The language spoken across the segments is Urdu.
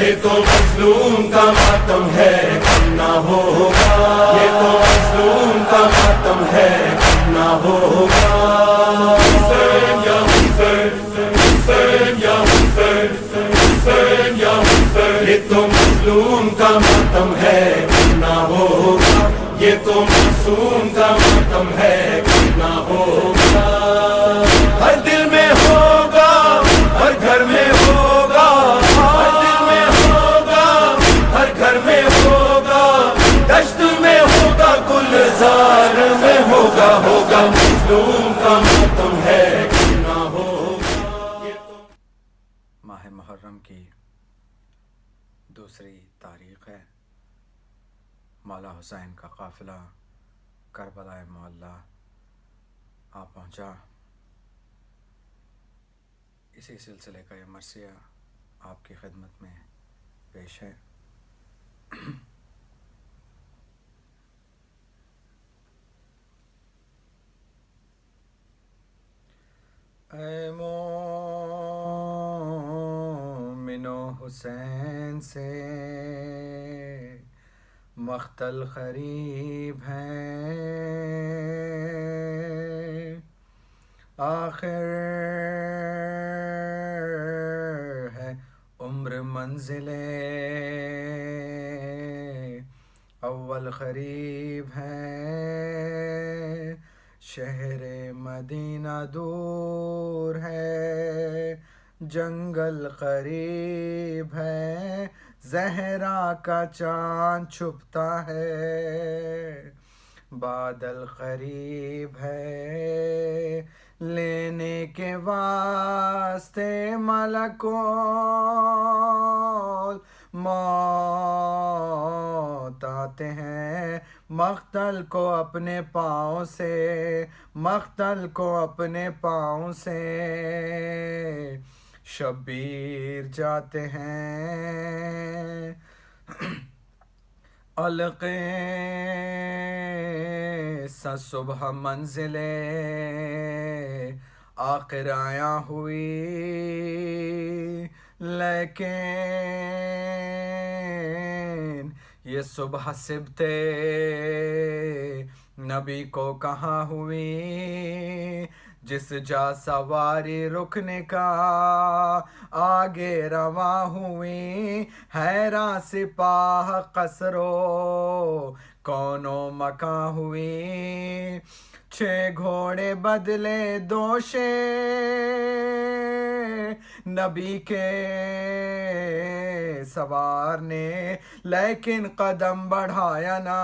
یہ تو مظلوم کا ماتم ہے کم نہ ہوگا، یہ تو مظلوم کا ماتم ہے کم نہ ہوگا، حسین یا حسین، حسین یا حسین، حسین یا حسین، یہ تو مظلوم کا ماتم ہے کم نہ ہوگا، یہ تو معصوم کا ماتم ہے کم نہ ہوگا، ہر دل میں ہوگا، ہر گھر میں ہوگا، ہر دل میں ہوگا، ہر گھر میں ہوگا، دشت میں ہوگا، گلزار میں ہوگا، ہوگا مظلوم کا ماتم ہے کم نہ ہوگا۔ ماہ محرم کی دوسری تاریخ ہے، مولا حسین کا قافلہ کربلا معلیٰ آ پہنچا۔ اسی سلسلے کا یہ مرثیہ آپ کی خدمت میں پیش ہے۔ اے مومنو حسین سے مقتل قریب ہے، آخر ہے عمر منزل اول قریب ہے، شہر مدینہ دور ہے، جنگل قریب ہے، زہرا کا چاند چھپتا ہے، بادل قریب ہے، لینے کے واسطے ملکول موت آتے ہیں، مقتل کو اپنے پاؤں سے، مقتل کو اپنے پاؤں سے شبیر جاتے ہیں، القیں سا صبح منزل آخر آیا ہوئی، لیکن یہ صبح سبت نبی کو کہاں ہوئی، جس جا سواری رکنے کا آگے رواں ہوئی، حیراں سپاہ قصرو کونو مکاں ہوئی، 6 گھوڑے بدلے دوشے نبی کے سوار نے، لیکن قدم بڑھایا نہ،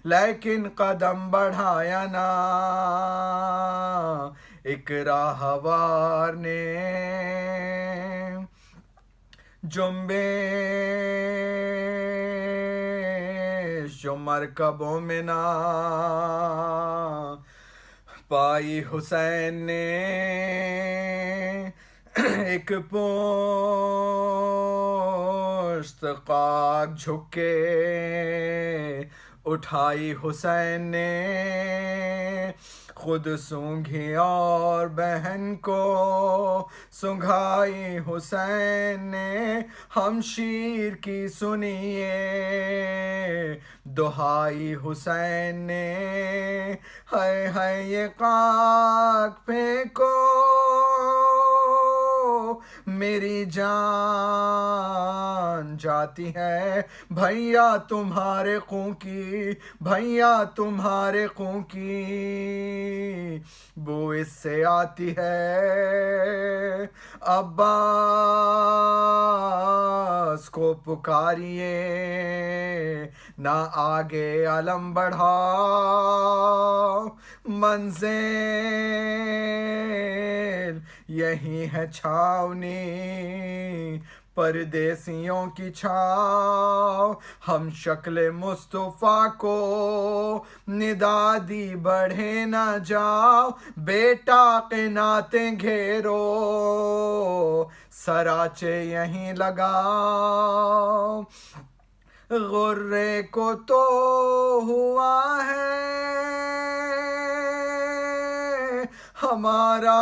لیکن قدم بڑھایا نہ ایک راہوار نے، جنبش جو مرکبوں میں نہ پائی حسین نے، ایک پشت خاک جھک کے اٹھائی حسین نے، خود سونگھی اور بہن کو سنگھائی حسین نے، ہمشیر کی سنیے دہائی حسین نے، ہائے ہائے یہ خاک پھینکو میری جان جاتی ہے، بھیا تمہارے خون کی، بھیا تمہارے خون کی بو اس سے آتی ہے، عباس کو پکاریے نہ آگے علم بڑھاؤ، منزل یہی ہے چھاونی پردیسیوں کی چھاؤ، ہم شکل مصطفیٰ کو ندا دی بڑھے نہ جاؤ، بیٹا قناتیں گھیرو سراچے یہیں لگاؤ، غرے کو تو ہوا ہے ہمارا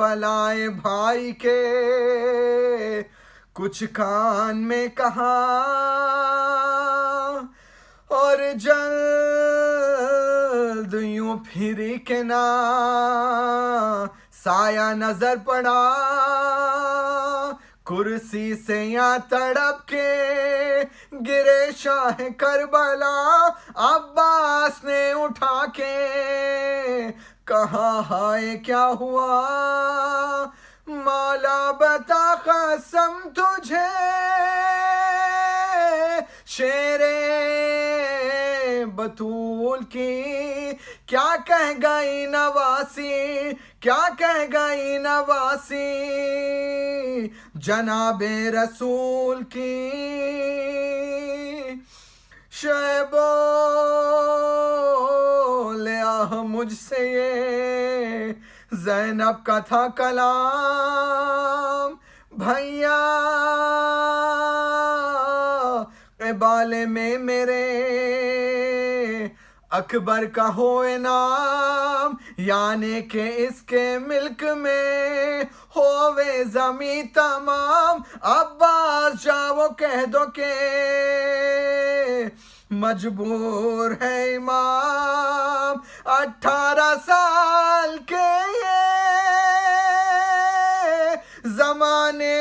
کربلائے بھائی کے کچھ کان میں کہا اور جلد یوں پھری کے نہ سایہ نظر پڑا کرسی سے یا تڑپ کے گرے شاہ کربلا عباس نے اٹھا کے کہا ہائے کیا ہوا مولا بتا قسم تجھے شیر بطول کی کیا کہہ گئی نواسی کیا کہہ گئی نواسی جناب رسول کی شعیب بولے آہ مجھ سے یہ زینب کا تھا کلام بھیا قبالے میں میرے اکبر کا ہوئے نام یعنی کہ اس کے ملک میں ہوئے زمین تمام عباس جاؤ کہہ دو کہ مجبور ہے امام 18 سال کے یہ زمانے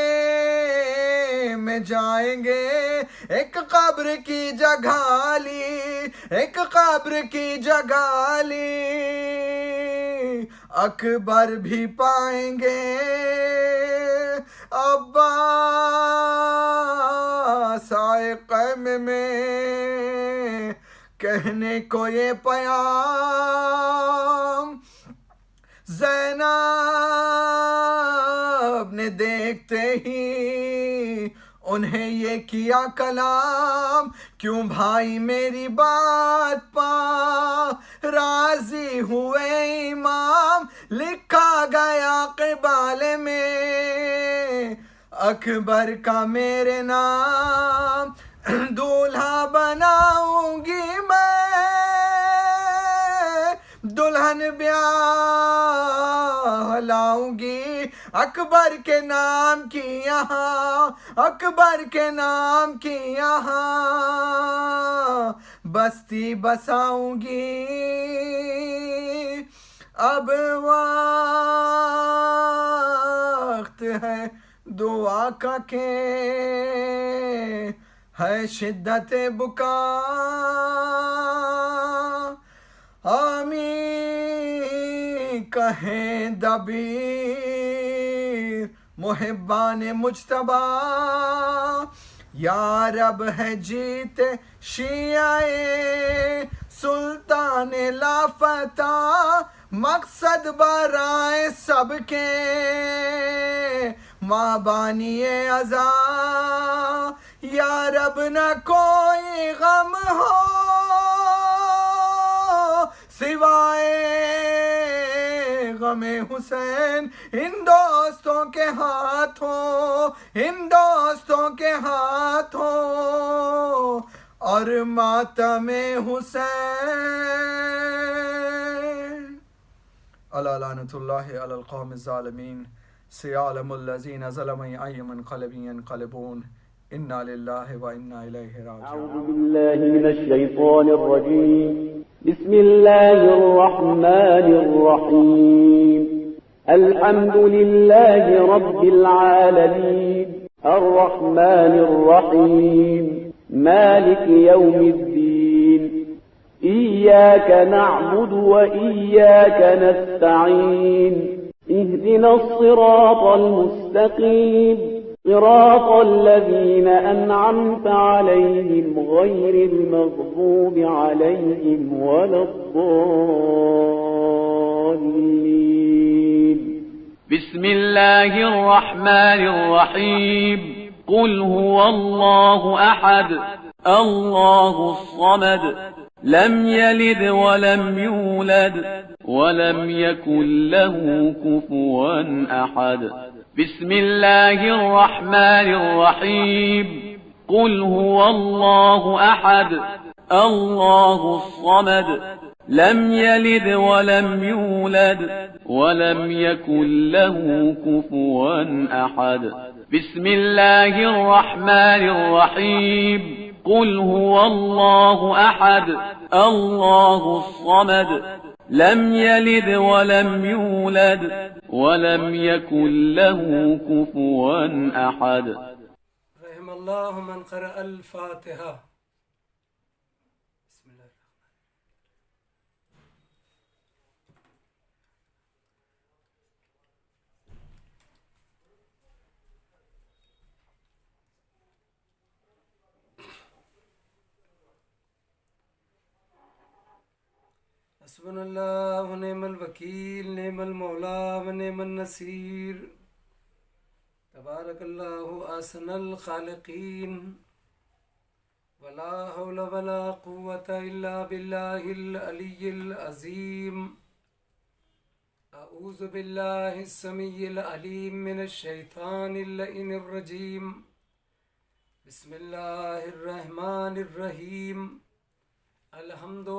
میں جائیں گے ایک قبر کی جگہ لی ایک قبر کی جگہ لی اکبر بھی پائیں گے عباس آئے قیم میں کہنے کو یہ پیام زینب نے دیکھتے ہی انہیں یہ کیا کلام کیوں بھائی میری بات پا راضی ہوئے امام لکھا گیا قبالے میں اکبر کا میرے نام دولہا بناؤں گی میں دلہن بیاہ لاؤں گی اکبر کے نام کی یہاں اکبر کے نام کی یہاں بستی بساؤں گی اب وقت ہے دعا کا کہ ہے شدت بکا آمین کہیں دبیر محبان مجتبی یا رب ہے جیتے شیعہ سلطان لافتہ مقصد برائے سب کے ماں بانی عزا یا رب نہ کوئی غم ہو سوائے غم حسین ان دوستوں کے ہاتھوں ان دوستوں کے ہاتھوں اور ماتم حسین الا لعنت اللہ علی القوم الظالمین سیعلم الذین ظلموا ای منقلب ینقلبون انا للہ و انا الیہ راجعون اعوذ باللہ من الشیطان الرجیم بسم اللہ الرحمن الرحیم الحمد للہ رب العالمین الرحمن الرحیم مالک یوم الدین إياك نعبد وإياك نستعين اهدنا الصراط المستقيم صراط الذين أنعمت عليهم غير المغضوب عليهم ولا الضالين بسم الله الرحمن الرحيم قل هو الله أحد الله الصمد لم يلد ولم يولد ولم يكن له كفوا أحد بسم الله الرحمن الرحيم قل هو الله أحد الله الصمد لم يلد ولم يولد ولم يكن له كفوا أحد. بسم الله الرحمن الرحيم. قل هو الله أحد الله الصمد لم يلد ولم يولد ولم يكن له كفوا أحد. رحم الله من قرأ الفاتحة. بسم الله حسبنا الله ونعم الوكيل نعم المولى ونعم النصير. تبارك الله أحسن الخالقين ولا حول ولا قوة إلا بالله العلي العظيم. أعوذ بالله السميع العليم من الشيطان اللعين الرجيم. بسم الله الرحمن الرحيم. الحمد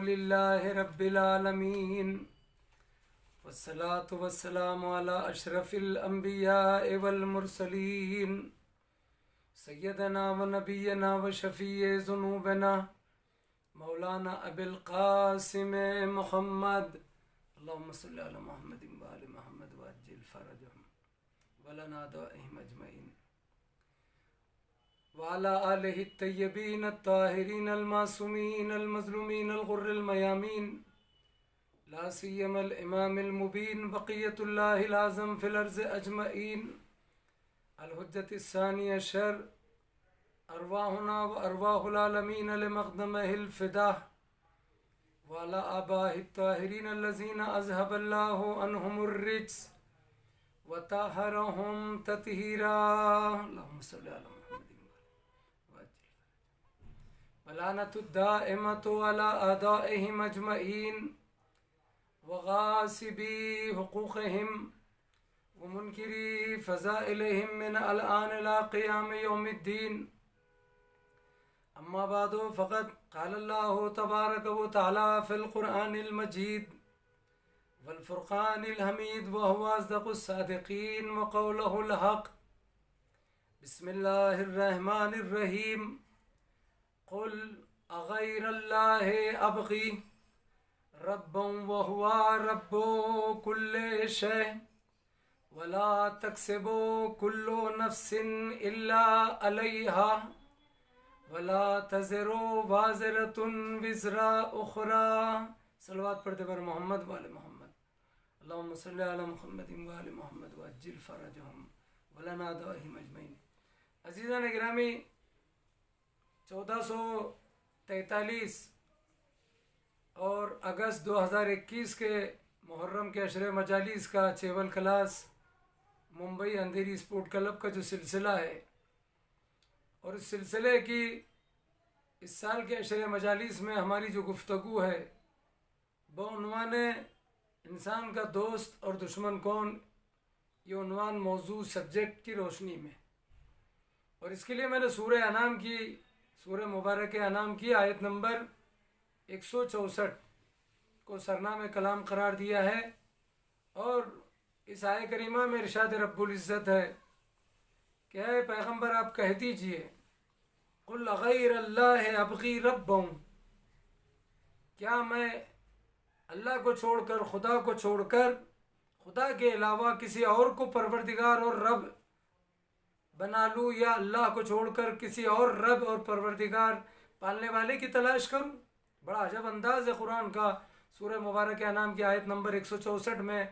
لله رب العالمين والصلاة والسلام على أشرف الأنبياء والمرسلين سيدنا ونبينا وشفيع ذنوبنا مولانا أبي القاسم محمد. اللهم صل على محمد وآل محمد وعجل فرجهم ولنا دائهم أجمعين وعلى آله الطيبين الطاهرين المعصومين المظلومين الغر الميامين لا سيما الإمام المبين بقية الله الأعظم في الأرض أجمعين الحجة الثانية عشر أرواحنا وأرواح العالمين لمقدمه الفداء وعلى آبائه الطاهرين الذين أذهب الله عنهم الرجس وطهرهم تطهيرا. اللهم صل على محمد ولعنة الدائمة على أعدائهم أجمعين وغاصبي حقوقهم ومنكري فضائلهم من الآن إلى قيام يوم الدين. أما بعد فقد قال الله تبارك وتعالى في القرآن المجيد والفرقان الحميد وهو أصدق الصادقين وقوله الحق. بسم الله الرحمن الرحيم. قل أغير الله أبغي ربا وهو رب كل شيء ولا تكسب كل نفس إلا عليها ولا تزر وازرة وزر أخرى. صلوات پڑھتے پر محمد وآل محمد. اللهم صل على محمد وآل محمد وعجل فرجهم ولنا دائهم أجمعين. عزیزان گرامی، 1443 اور اگست 2021 کے محرم کے عشر مجالس کا چیول کلاس ممبئی اندھیری اسپورٹ کلب کا جو سلسلہ ہے، اور اس سلسلے کی اس سال کے عشر مجالس میں ہماری جو گفتگو ہے بعنوان انسان کا دوست اور دشمن کون، یہ عنوان موضوع سبجیکٹ کی روشنی میں. اور اس کے لیے میں نے سورہ انعام کی، سورہ مبارک انعام کی آیت نمبر 164 کو سرنام کلام قرار دیا ہے. اور اس آیت کریمہ میں ارشاد رب العزت ہے کہ اے پیغمبر آپ کہہ دیجئے قل غیر اللہ ابغی ربا، کیا میں اللہ کو چھوڑ کر، خدا کو چھوڑ کر، خدا کے علاوہ کسی اور کو پروردگار اور رب بنا لوں، یا اللہ کو چھوڑ کر کسی اور رب اور پروردگار پالنے والے کی تلاش کروں؟ بڑا عجب انداز ہے قرآن کا سورہ مبارک انعام کی آیت نمبر 164 میں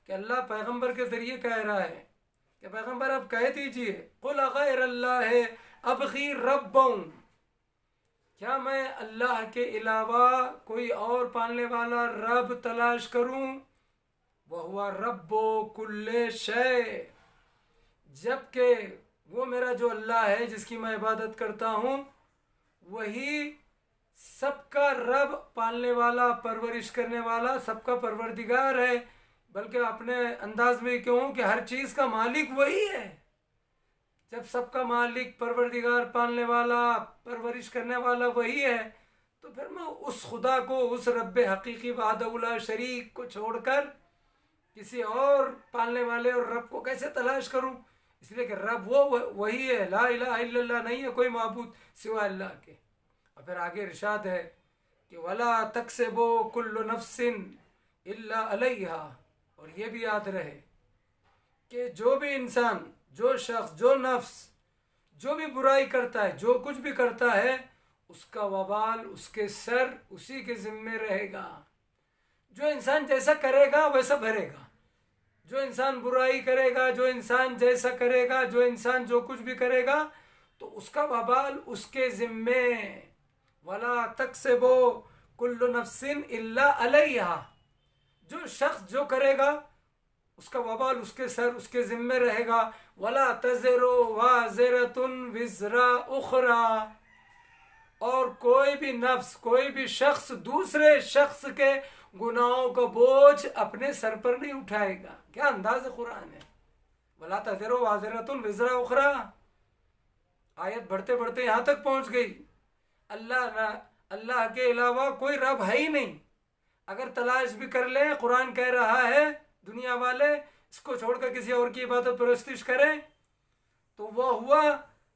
کہ اللہ پیغمبر کے ذریعے کہہ رہا ہے کہ پیغمبر آپ کہہ دیجئے قل غیر اللہ ابغی ربا، کیا میں اللہ کے علاوہ کوئی اور پالنے والا رب تلاش کروں؟ وَهُوَ رَبُّ كُلِّ شَيْءٍ، جبکہ وہ میرا جو اللہ ہے جس کی میں عبادت کرتا ہوں وہی سب کا رب، پالنے والا، پرورش کرنے والا، سب کا پروردگار ہے. بلکہ اپنے انداز میں کہوں کہ ہر چیز کا مالک وہی ہے. جب سب کا مالک، پروردگار، پالنے والا، پرورش کرنے والا وہی ہے تو پھر میں اس خدا کو، اس رب حقیقی وحدہ لا شریک کو چھوڑ کر کسی اور پالنے والے اور رب کو کیسے تلاش کروں؟ اس لیے کہ رب وہی ہے، لا الہ الا اللہ، نہیں ہے کوئی معبود سوائے اللہ کے۔ اور پھر آگے ارشاد ہے کہ وَلَا تَكْسِبُ كُلُّ نَفْسٍ إِلَّا عَلَيْهَا، اور یہ بھی یاد رہے کہ جو بھی انسان، جو شخص، جو نفس جو بھی برائی کرتا ہے، جو کچھ بھی کرتا ہے، اس کا وبال اس کے سر اسی کے ذمے رہے گا۔ جو انسان جیسا کرے گا ویسا بھرے گا۔ جو انسان برائی کرے گا، جو انسان جیسا کرے گا، جو انسان جو کچھ بھی کرے گا، تو اس کا وبال اس کے ذمے۔ وَلَا تَكْسِبُ كُلُّ نَفْسٍ إِلَّا عَلَيْهَا، جو شخص جو کرے گا اس کا وبال اس کے سر، اس کے ذمے رہے گا۔ وَلَا تَزِرُ وَازِرَةٌ وِزْرَ أُخْرَى، اور کوئی بھی نفس، کوئی بھی شخص دوسرے شخص کے گناہوں کا بوجھ اپنے سر پر نہیں اٹھائے گا۔ کیا انداز قرآن ہے! وَلَا تَزِرُ وَازِرَةٌ وِزْرَ أُخْرَى، آیت بڑھتے بڑھتے یہاں تک پہنچ گئی۔ اللہ کے علاوہ کوئی رب ہے ہی نہیں۔ اگر تلاش بھی کر لیں، قرآن کہہ رہا ہے دنیا والے اس کو چھوڑ کر کسی اور کی عبادت پرستش کریں، تو وہ ہوا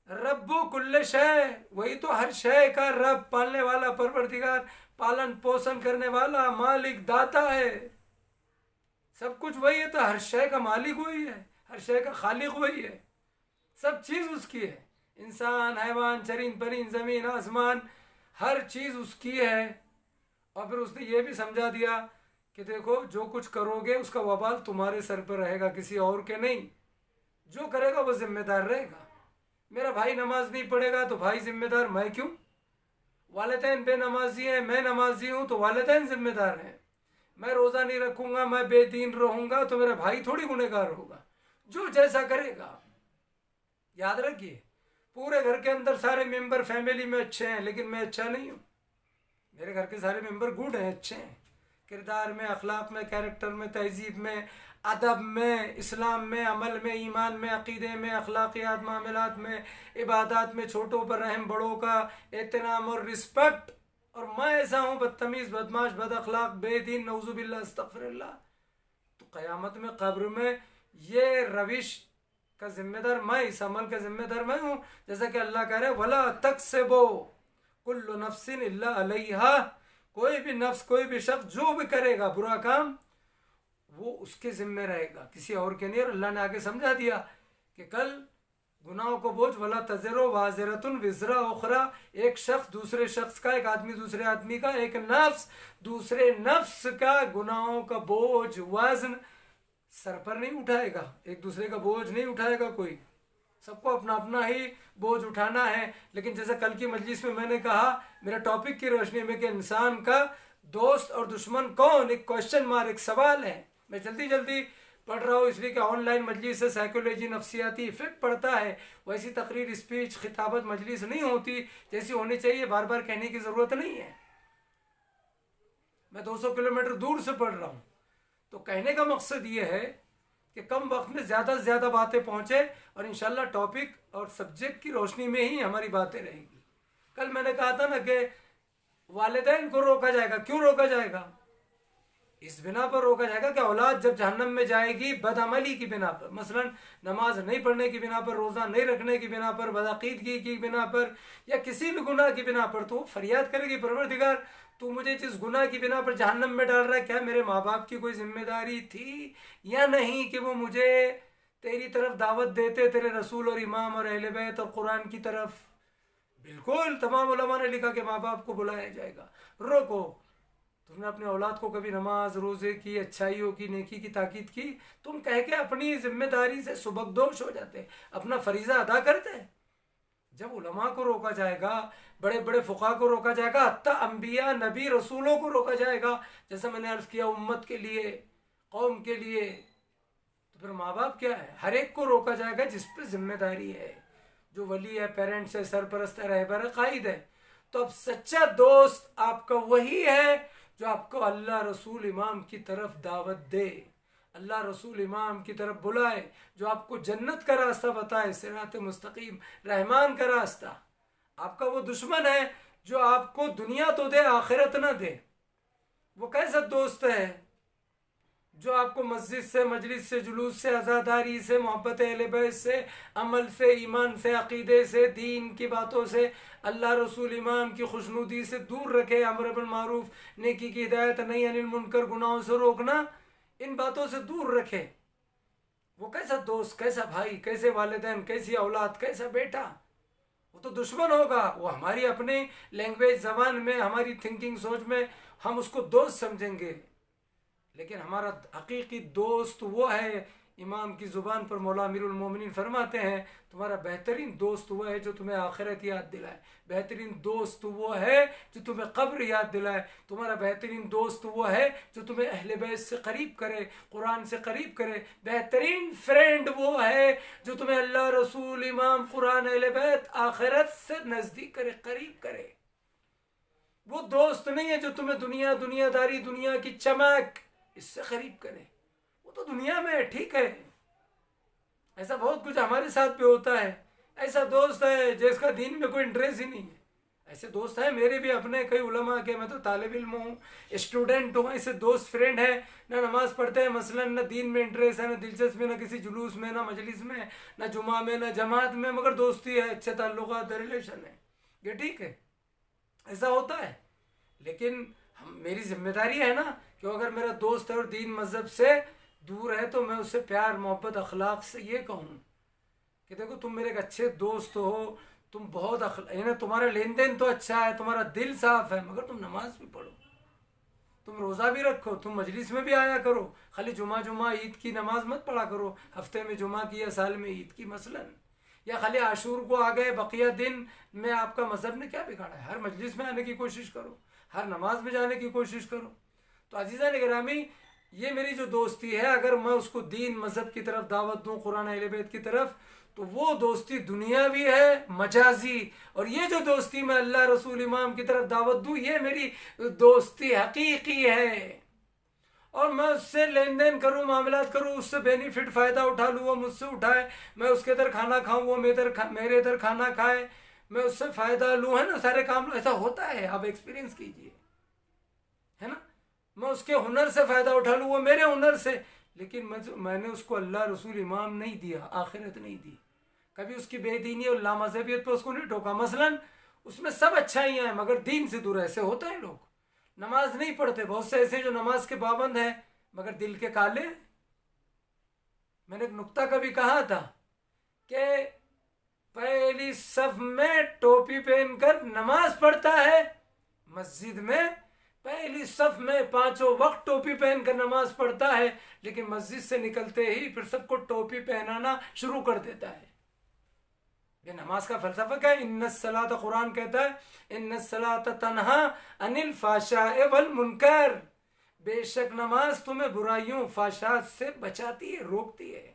رب کل شے، وہی تو ہر شے کا رب، پالنے والا، پروردگار، پالن پوشن کرنے والا، مالک، داتا ہے۔ سب کچھ وہی ہے، تو ہر شے کا مالک وہی ہے، ہر شے کا خالق وہی ہے، سب چیز اس کی ہے۔ انسان، حیوان، چرند پرند، زمین آسمان، ہر چیز اس کی ہے۔ اور پھر اس نے یہ بھی سمجھا دیا کہ دیکھو جو کچھ کرو گے اس کا وبال تمہارے سر پر رہے گا، کسی اور کے نہیں۔ جو کرے گا وہ ذمہ دار رہے گا۔ میرا بھائی نماز نہیں پڑھے گا تو بھائی ذمہ دار، میں کیوں؟ والدین بے نمازی ہیں، میں نمازی ہوں تو والدین ذمہ دار ہیں۔ میں روزہ نہیں رکھوں گا، میں بے دین رہوں گا تو میرا بھائی تھوڑی گنہگار ہوگا۔ جو جیسا کرے گا۔ یاد رکھیے، پورے گھر کے اندر سارے ممبر فیملی میں اچھے ہیں، لیکن میں اچھا نہیں ہوں۔ میرے گھر کے سارے ممبر گڈ ہیں، اچھے ہیں، کردار میں، اخلاق میں، کیریکٹر میں، تہذیب میں، ادب میں، اسلام میں، عمل میں، ایمان میں، عقیدے میں، اخلاقیات، معاملات میں، عبادات میں، چھوٹوں پر رحم، بڑوں کا احترام اور رسپیکٹ۔ اور میں ایسا ہوں بدتمیز، بدماش، بد اخلاق، بے دین، نعوذ باللہ، استغفر اللہ، تو قیامت میں، قبر میں یہ روش کا ذمہ دار میں، اس عمل کا ذمہ دار میں ہوں۔ جیسا کہ اللہ کہہ رہے ہیں وَلَا تَكْسِبُ كُلُّ نَفْسٍ إِلَّا عَلَيْهَا، کوئی بھی نفس، کوئی بھی شخص جو بھی کرے گا برا کام، وہ اس کے ذمہ رہے گا، کسی اور کے نہیں۔ اور اللہ نے آگے سمجھا دیا کہ کل گناہوں کو بوجھ، وَلَا تَزِرُ وَازِرَةٌ وِزْرَ أُخْرَى، ایک شخص دوسرے شخص کا، ایک آدمی دوسرے آدمی کا، ایک نفس دوسرے نفس کا گناہوں کا بوجھ، وزن سر پر نہیں اٹھائے گا، ایک دوسرے کا بوجھ نہیں اٹھائے گا کوئی۔ سب کو اپنا اپنا ہی بوجھ اٹھانا ہے۔ لیکن جیسے کل کی مجلس میں نے کہا، میرا ٹاپک کی روشنی میں، کہ انسان کا دوست اور دشمن کون، ایک کوشچن مارک، ایک سوال ہے۔ میں جلدی پڑھ رہا ہوں اس لیے کہ آن لائن مجلس سے سائیکولوجی، نفسیاتی افیکٹ پڑتا ہے، ویسی تقریر، اسپیچ، خطابت مجلس نہیں ہوتی جیسی ہونی چاہیے، بار بار کہنے کی ضرورت نہیں ہے۔ میں 200 کلومیٹر دور سے پڑھ رہا ہوں، تو کہنے کا مقصد یہ ہے کہ کم وقت میں زیادہ سے زیادہ باتیں پہنچے، اور انشاءاللہ ٹاپک اور سبجیکٹ کی روشنی میں ہی ہماری باتیں رہیں گی۔ کل میں نے کہا تھا نا کہ والدین کو روکا جائے گا۔ کیوں روکا جائے گا؟ اس بنا پر روکا جائے گا کہ اولاد جب جہنم میں جائے گی بدعملی کی بنا پر، مثلا نماز نہیں پڑھنے کی بنا پر، روزہ نہیں رکھنے کی بنا پر، بدعقیدگی کی بنا پر، یا کسی بھی گناہ کی بنا پر، تو وہ فریاد کرے گی پروردگار تو مجھے جس گناہ کی بنا پر جہنم میں ڈال رہا ہے، کیا میرے ماں باپ کی کوئی ذمہ داری تھی یا نہیں کہ وہ مجھے تیری طرف دعوت دیتے، تیرے رسول اور امام اور اہل بیت اور قرآن کی طرف؟ بالکل، تمام علماء نے لکھا کہ ماں باپ کو بلایا جائے گا۔ روکو، تم نے اپنے اولاد کو کبھی نماز، روزے کی، اچھائیوں کی، نیکی کی تاکید کی؟ تم کہہ کے اپنی ذمہ داری سے سبکدوش ہو جاتے، اپنا فریضہ ادا کرتے۔ جب علماء کو روکا جائے گا، بڑے بڑے فقہاء کو روکا جائے گا، حتیٰ انبیاء، نبی، رسولوں کو روکا جائے گا، جیسا میں نے عرض کیا امت کے لیے، قوم کے لیے، تو پھر ماں باپ کیا ہے؟ ہر ایک کو روکا جائے گا جس پہ ذمہ داری ہے، جو ولی ہے، پیرنٹس ہے، سرپرست ہے، رہبر ہے، قائد ہے۔ تو اب سچا دوست آپ کا وہی ہے جو آپ کو اللہ، رسول، امام کی طرف دعوت دے، اللہ، رسول، امام کی طرف بلائے، جو آپ کو جنت کا راستہ بتائے، صراط مستقیم، رحمان کا راستہ۔ آپ کا وہ دشمن ہے جو آپ کو دنیا تو دے آخرت نہ دے؟ وہ کیسا دوست ہے جو آپ کو مسجد سے، مجلس سے، جلوس سے، عزاداری سے، محبت اہل بیت سے، عمل سے، ایمان سے، عقیدے سے، دین کی باتوں سے، اللہ رسول امام کی خوشنودی سے دور رکھے، امر بالمعروف نیکی کی ہدایت، نہی عن المنکر گناہوں سے روکنا، ان باتوں سے دور رکھے؟ وہ کیسا دوست، کیسا بھائی، کیسے والدین، کیسی اولاد، کیسا بیٹا؟ وہ تو دشمن ہوگا۔ وہ ہماری اپنی لینگویج، زبان میں، ہماری تھنکنگ، سوچ میں ہم اس کو دوست سمجھیں گے، لیکن ہمارا حقیقی دوست وہ ہے۔ امام کی زبان پر مولا امیر المومنین فرماتے ہیں تمہارا بہترین دوست وہ ہے جو تمہیں آخرت یاد دلائے، بہترین دوست وہ ہے جو تمہیں قبر یاد دلائے، تمہارا بہترین دوست وہ ہے جو تمہیں اہل بیت سے قریب کرے، قرآن سے قریب کرے، بہترین فرینڈ وہ ہے جو تمہیں اللہ رسول امام قرآن اہل بیت آخرت سے نزدیک کرے، قریب کرے۔ وہ دوست نہیں ہے جو تمہیں دنیا داری، دنیا کی چمک اس سے قریب کرے۔ وہ تو دنیا میں ٹھیک ہے، ایسا بہت کچھ ہمارے ساتھ بھی ہوتا ہے۔ ایسا دوست ہے جس کا دین میں کوئی انٹریسٹ ہی نہیں ہے، ایسے دوست ہیں میرے بھی اپنے کئی علماء کے، میں تو طالب علم ہوں، اسٹوڈنٹ ہوں، ایسے دوست فرینڈ ہیں، نہ نماز پڑھتے ہیں مثلا، نہ دین میں انٹریسٹ ہے، نہ دلچسپی، نہ کسی جلوس میں، نہ مجلس میں، نہ جمعہ میں، نہ جماعت میں، مگر دوستی ہے، اچھے تعلقات، ریلیشن ہے، یہ ٹھیک ہے، ایسا ہوتا ہے۔ لیکن میری ذمہ داری ہے نا کہ اگر میرا دوست ہے اور دین مذہب سے دور ہے تو میں اس سے پیار، محبت، اخلاق سے یہ کہوں کہ دیکھو تم میرے ایک اچھے دوست ہو، تم بہت یعنی تمہارا لین دین تو اچھا ہے، تمہارا دل صاف ہے، مگر تم نماز بھی پڑھو، تم روزہ بھی رکھو، تم مجلس میں بھی آیا کرو، خالی جمعہ عید کی نماز مت پڑھا کرو، ہفتے میں جمعہ کی یا سال میں عید کی مثلا، یا خالی عاشور کو آ گئے، بقیہ دن میں آپ کا مذہب نے کیا بگاڑا ہے؟ ہر مجلس میں آنے کی کوشش کرو، ہر نماز میں جانے کی کوشش کرو۔ تو عزیزان گرامی، یہ میری جو دوستی ہے، اگر میں اس کو دین مذہب کی طرف دعوت دوں، قرآن اہل بیت کی طرف، تو وہ دوستی دنیاوی ہے، مجازی، اور یہ جو دوستی میں اللہ رسول امام کی طرف دعوت دوں، یہ میری دوستی حقیقی ہے، اور میں اس سے لین دین کروں، معاملات کروں، اس سے بینیفٹ، فائدہ اٹھا لوں، وہ مجھ سے اٹھائے، میں اس کے ادھر کھانا کھاؤں، وہ میرے ادھر کھانا کھائے، میں اس سے فائدہ لوں، ہے نا، سارے کام ایسا ہوتا ہے، آپ ایکسپیرینس کیجئے، ہے نا، میں اس کے ہنر سے فائدہ اٹھا لوں، وہ میرے ہنر سے، لیکن میں نے اس کو اللہ رسول امام نہیں دیا، آخرت نہیں دی، کبھی اس کی بے دینی اور لامذہبیت پہ اس کو نہیں ٹوکا۔ مثلا اس میں سب اچھائیاں ہیں مگر دین سے دور ہے، ایسے ہوتا ہے، لوگ نماز نہیں پڑھتے، بہت سے ایسے جو نماز کے پابند ہیں مگر دل کے کالے۔ میں نے ایک نکتہ کبھی کہا تھا کہ پہلی صف میں ٹوپی پہن کر نماز پڑھتا ہے، مسجد میں پہلی صف میں پانچوں وقت ٹوپی پہن کر نماز پڑھتا ہے، لیکن مسجد سے نکلتے ہی پھر سب کو ٹوپی پہنانا شروع کر دیتا ہے۔ یہ نماز کا فلسفہ کیا ہے؟ ان الصلاۃ، قرآن کہتا ہے ان الصلاۃ تنہا عن الفحشاء والمنکر، بے شک نماز تمہیں برائیوں، فحشات سے بچاتی ہے، روکتی ہے،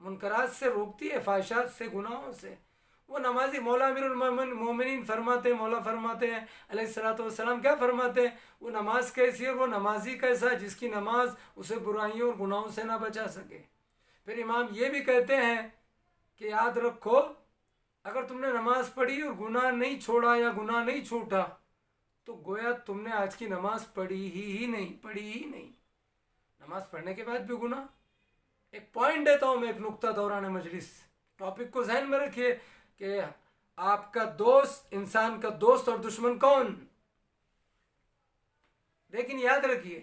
منکرات سے روکتی ہے، فحشات سے، گناہوں سے۔ وہ نمازی مولا امیر المومنین فرماتے ہیں، مولا فرماتے ہیں علیہ الصلوۃ والسلام، کیا فرماتے ہیں؟ وہ نماز کیسی ہے، وہ نمازی کیسا جس کی نماز اسے برائیوں اور گناہوں سے نہ بچا سکے۔ پھر امام یہ بھی کہتے ہیں کہ یاد رکھو، اگر تم نے نماز پڑھی اور گناہ نہیں چھوڑا یا گناہ نہیں چھوٹا تو گویا تم نے آج کی نماز پڑھی ہی نہیں۔ نماز پڑھنے کے بعد بھی گناہ۔ ایک پوائنٹ دیتا ہوں میں، ایک نکتہ دوران مجلس، ٹاپک کو ذہن میں رکھیے کہ آپ کا دوست، انسان کا دوست اور دشمن کون؟ لیکن یاد رکھیے،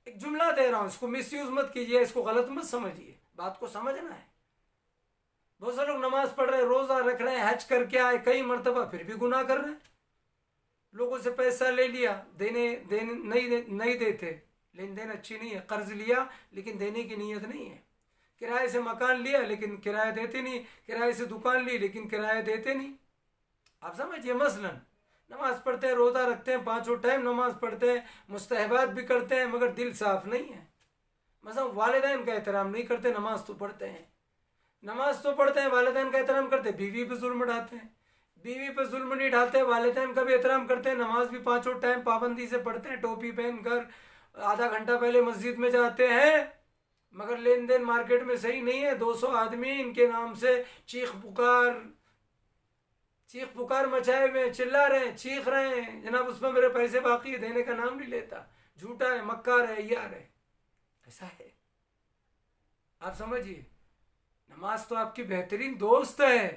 ایک جملہ دے رہا ہوں، اس کو مس یوز مت کیجیے، اس کو غلط مت سمجھیے، بات کو سمجھنا ہے۔ بہت سے لوگ نماز پڑھ رہے ہیں، روزہ رکھ رہے ہیں، حج کر کے آئے کئی مرتبہ، پھر بھی گناہ کر رہے ہیں۔ لوگوں سے پیسہ لے لیا، نہیں دیتے، لین دین اچھی نہیں ہے، قرض لیا لیکن دینے کی نیت نہیں ہے، کرائے سے مکان لیا لیکن کرایہ دیتے نہیں، کرائے سے دکان لی لیکن کرایہ دیتے نہیں۔ آپ سمجھئے، مثلا نماز پڑھتے ہیں، روزہ رکھتے ہیں، پانچوں ٹائم نماز پڑھتے ہیں، مستحبات بھی کرتے ہیں، مگر دل صاف نہیں ہے۔ مثلا والدین کا احترام نہیں کرتے، نماز تو پڑھتے ہیں، والدین کا احترام کرتے، بیوی پہ ظلم ڈھاتے ہیں، بیوی پہ ظلم نہیں ڈھاتے، والدین کا بھی احترام کرتے ہیں، نماز بھی پانچوں ٹائم پابندی سے پڑھتے ہیں، ٹوپی پہن کر آدھا گھنٹہ پہلے مسجد میں جاتے ہیں، مگر لین دین مارکیٹ میں صحیح نہیں ہے، 200 آدمی ان کے نام سے چیخ پکار، چیخ پکار مچائے ہوئے ہیں، چلا رہے ہیں، چیخ رہے ہیں، جناب اس میں میرے پیسے باقی ہے، دینے کا نام نہیں لیتا، جھوٹا ہے، مکار ہے، یار ہے. ایسا ہے. آپ سمجھیے، نماز تو آپ کی بہترین دوست ہے،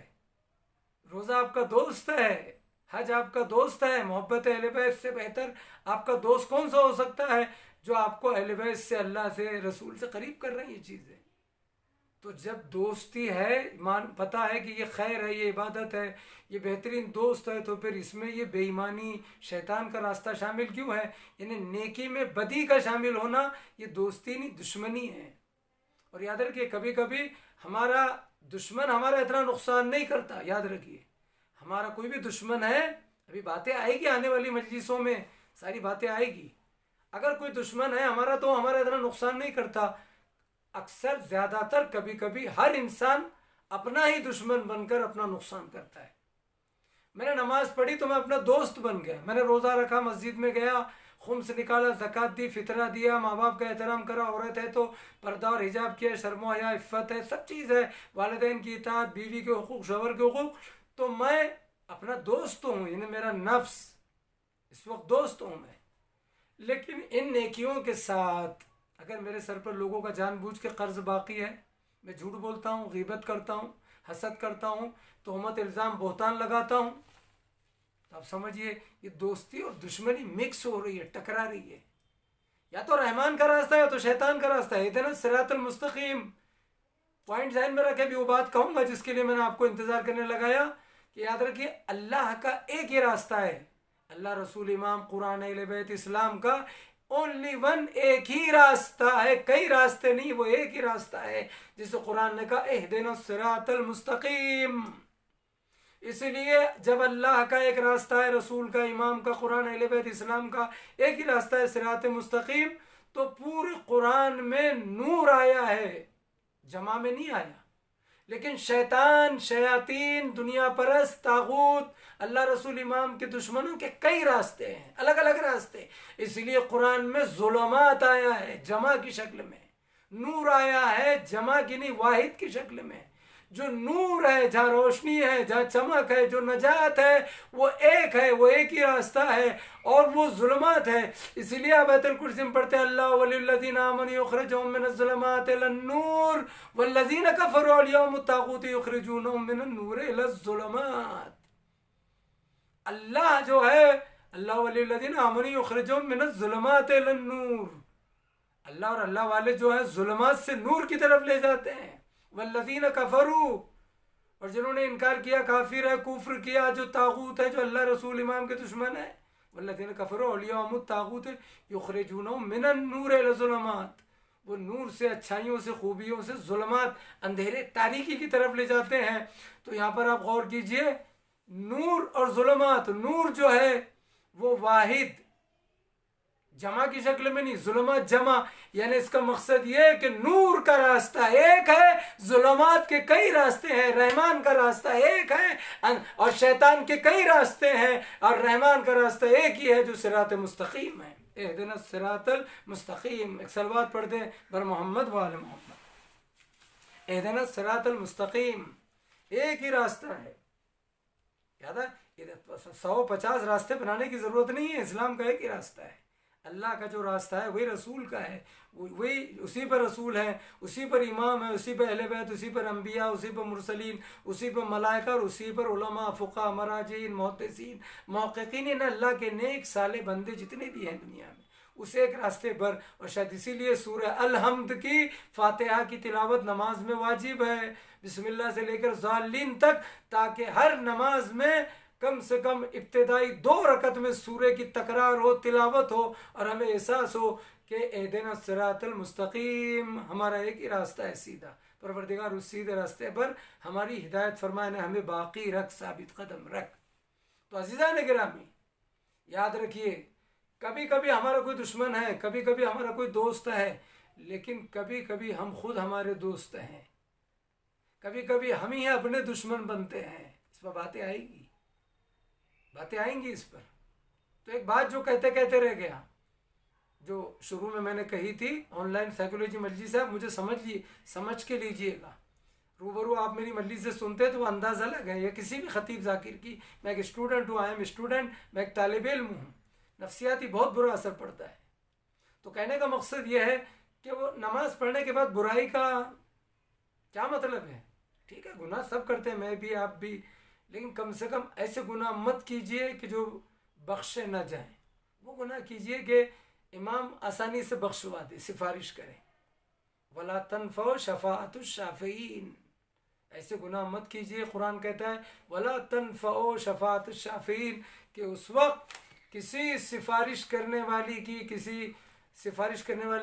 روزہ آپ کا دوست ہے، حج آپ کا دوست ہے. محبت اہل بیت سے بہتر آپ کا دوست کون سا ہو سکتا ہے جو آپ کو اہل بیت سے، اللہ سے، رسول سے قریب کر رہے ہیں یہ چیزیں. تو جب دوستی ہے، پتہ ہے کہ یہ خیر ہے، یہ عبادت ہے، یہ بہترین دوست ہے، تو پھر اس میں یہ بے ایمانی، شیطان کا راستہ شامل کیوں ہے؟ یعنی نیکی میں بدی کا شامل ہونا یہ دوستی نہیں، دشمنی ہے. اور یاد رکھیے، کبھی کبھی ہمارا دشمن ہمارا اتنا نقصان نہیں کرتا. یاد رکھیے، ہمارا کوئی بھی دشمن ہے، ابھی باتیں آئے گی آنے والی مجلسوں میں، ساری باتیں آئے گی. اگر کوئی دشمن ہے ہمارا تو ہمارا اتنا نقصان نہیں کرتا. اکثر زیادہ تر کبھی کبھی ہر انسان اپنا ہی دشمن بن کر اپنا نقصان کرتا ہے. میں نے نماز پڑھی تو میں اپنا دوست بن گیا. میں نے روزہ رکھا، مسجد میں گیا، خمس نکالا، زکوٰۃ دی، فطرہ دیا، ماں باپ کا احترام کرا، عورت ہے تو پردہ اور حجاب کیا، شرم و حیا، عفت ہے، سب چیز ہے، والدین کی اطاعت، بیوی کے حقوق، شوہر کے حقوق. تو میں اپنا دوست ہوں، یعنی میرا نفس اس وقت دوست ہوں میں. لیکن ان نیکیوں کے ساتھ اگر میرے سر پر لوگوں کا جان بوجھ کے قرض باقی ہے، میں جھوٹ بولتا ہوں، غیبت کرتا ہوں، حسد کرتا ہوں، تہمت، الزام، بہتان لگاتا ہوں، تو آپ سمجھیے یہ دوستی اور دشمنی مکس ہو رہی ہے، ٹکرا رہی ہے. یا تو رحمان کا راستہ ہے یا تو شیطان کا راستہ ہے. اہدنا الصراط المستقیم. پوائنٹ ذہن میں رکھے، بھی وہ بات کہوں گا جس کے لیے میں نے آپ کو انتظار کرنے لگایا، کہ یاد رکھیے اللہ کا ایک ہی راستہ ہے. اللہ، رسول، امام، قرآن، اہل بیت، اسلام کا اونلی ون، ایک ہی راستہ ہے، کئی راستے نہیں، وہ ایک ہی راستہ ہے جسے قرآن نے کہا اہدنا الصراط المستقیم. اس لیے جب اللہ کا ایک راستہ ہے، رسول کا، امام کا، قرآن، اہل بیت، اسلام کا ایک ہی راستہ ہے، صراط مستقیم، تو پورے قرآن میں نور آیا ہے، جمع میں نہیں آیا. لیکن شیطان، شیاطین، دنیا پرست، طاغوت، اللہ، رسول، امام کے دشمنوں کے کئی راستے ہیں، الگ الگ راستے. اس لیے قرآن میں ظلمات آیا ہے جمع کی شکل میں، نور آیا ہے جمع کی نہیں، واحد کی شکل میں. جو نور ہے، جہاں روشنی ہے، جہاں چمک ہے، جو نجات ہے، وہ ایک ہے، وہ ایک ہی راستہ ہے، اور وہ ظلمات ہے. اسی لیے آپ آیت الکرسی میں پڑھتے ہیں اللہ ولی الذین آمنوا یخرجهم من الظلمات الى النور والذین کفروا اولیاءهم الطاغوت یخرجونهم من النور الى الظلمات. اللہ جو ہے، اللہ ولی الذین آمنوا یخرجهم من الظلمات الى النور، اللہ اور اللہ والے جو ہیں ظلمات سے نور کی طرف لے جاتے ہیں. والذین کفروا، اور جنہوں نے انکار کیا، کافر ہے، کفر کیا، جو طاغوت ہے، جو اللہ، رسول، امام کے دشمن ہے. والذین کفروا اولیاءهم الطاغوت یخرجونهم من النور الى الظلمات، وہ نور سے، اچھائیوں سے، خوبیوں سے ظلمات، اندھیرے، تاریکی کی طرف لے جاتے ہیں. تو یہاں پر آپ غور کیجئے، نور اور ظلمات، نور جو ہے وہ واحد، جمع کی شکل میں نہیں، ظلمات جمع. یعنی اس کا مقصد یہ ہے کہ نور کا راستہ ایک ہے، ظلمات کے کئی راستے ہیں. رحمان کا راستہ ایک ہے اور شیطان کے کئی راستے ہیں، اور رحمان کا راستہ ایک ہی ہے جو صراط مستقیم ہے. اہدنا الصراط المستقیم. ایک صلوات پڑھ دیں بر محمد و آل محمد. اہدنا الصراط المستقیم، ایک ہی راستہ ہے. یاد ہے، 150 راستے بنانے کی ضرورت نہیں ہے، اسلام کا ایک ہی راستہ ہے. اللہ کا جو راستہ ہے وہی رسول کا ہے، وہی، اسی پر رسول ہے، اسی پر امام ہے، اسی پر اہل بیت، اسی پر انبیاء، اسی پر مرسلین، اسی پر ملائکہ، اور اسی پر علماء، فقہ، مراجعین، محدثین، محققین، ان اللہ کے نیک صالح بندے جتنے بھی ہیں دنیا میں، اس ایک راستے پر. اور شاید اسی لیے سورہ الحمد کی فاتحہ کی تلاوت نماز میں واجب ہے، بسم اللہ سے لے کر ضالین تک، تاکہ ہر نماز میں کم سے کم ابتدائی 2 رکعت میں سورہ کی تکرار ہو، تلاوت ہو، اور ہمیں احساس ہو کہ اہدنا الصراط المستقیم، ہمارا ایک ہی راستہ ہے سیدھا. پروردگار اس سیدھے راستے پر ہماری ہدایت فرمائے، نے ہمیں باقی رکھ، ثابت قدم رکھ. تو عزیزان گرامی، یاد رکھیے، کبھی کبھی ہمارا کوئی دشمن ہے، کبھی کبھی ہمارا کوئی دوست ہے، لیکن کبھی کبھی ہم خود ہمارے دوست ہیں، کبھی کبھی ہم ہی اپنے دشمن بنتے ہیں. اس پر باتیں آئیں گی اس پر. تو ایک بات جو کہتے کہتے رہ گیا، جو شروع میں نے کہی تھی، آن لائن سائیکولوجی مجلس ہے، مجھے سمجھ کے لیجئے گا. روبرو آپ میری مجلس سے سنتے تو وہ انداز الگ ہے. یا کسی بھی خطیب ذاکر کی، میں ایک اسٹوڈنٹ ہوں، آئی ایم اسٹوڈنٹ، میں ایک طالب علم ہوں، نفسیاتی بہت برا اثر پڑتا ہے. تو کہنے کا مقصد یہ ہے کہ وہ نماز پڑھنے کے بعد برائی کا کیا مطلب ہے؟ ٹھیک ہے گناہ سب کرتے ہیں، میں بھی آپ بھی، لیکن کم سے کم ایسے گناہ مت کیجئے کہ جو بخشے نہ جائیں. وہ گناہ کیجئے کہ امام آسانی سے بخشوا دے، سفارش کرے. وَلَا تَنْفَعُ شَفَاعَةُ الشَّافِعِينَ. ایسے گناہ مت کیجئے. قرآن کہتا ہے وَلَا تَنْفَعُ شَفَاعَةُ الشَّافِعِينَ کہ اس وقت کسی سفارش کرنے والی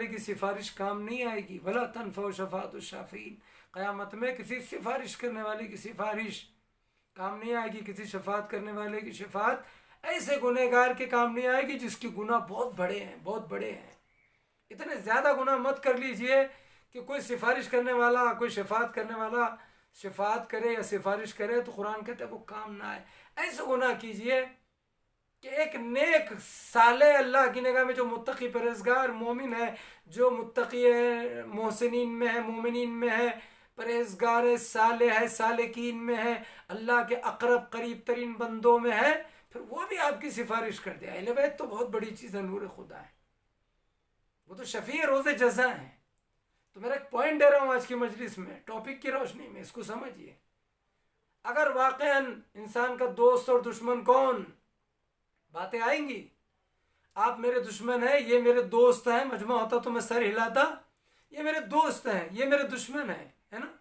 کی سفارش کام نہیں آئے گی. وَلَا تَنْفَعُ شَفَاعَةُ الشَّافِعِينَ. قیامت میں کسی سفارش کرنے والی کی سفارش کام نہیں آئے گی، کسی شفاعت کرنے والے کی شفاعت ایسے گنہگار کے کام نہیں آئے گی جس کی گناہ بہت بڑے ہیں، بہت بڑے ہیں. اتنے زیادہ گناہ مت کر لیجئے کہ کوئی سفارش کرنے والا، کوئی شفاعت کرنے والا شفاعت کرے یا سفارش کرے تو قرآن کہتا ہے وہ کام نہ آئے. ایسے گناہ کیجئے کہ ایک نیک صالح اللہ کی نگاہ میں جو متقی پرہیزگار مومن ہے، جو متقی ہے، محسنین میں ہے، مومنین میں ہے، پرہیزگار ہے، صالح ہے، سالکین میں ہے، اللہ کے اقرب قریب ترین بندوں میں ہے، پھر وہ بھی آپ کی سفارش کر دے. اہل بیت تو بہت بڑی چیز ہے، نور خدا ہے، وہ تو شفیع روز جزا ہیں. تو میرا ایک پوائنٹ دے رہا ہوں آج کی مجلس میں، ٹاپک کی روشنی میں، اس کو سمجھیے. اگر واقعاً انسان کا دوست اور دشمن کون، باتیں آئیں گی. آپ میرے دشمن ہیں، یہ میرے دوست ہیں، مجمع ہوتا تو میں سر ہلاتا. یہ میرے دوست ہیں، یہ میرے دشمن ہیں، ہے نا.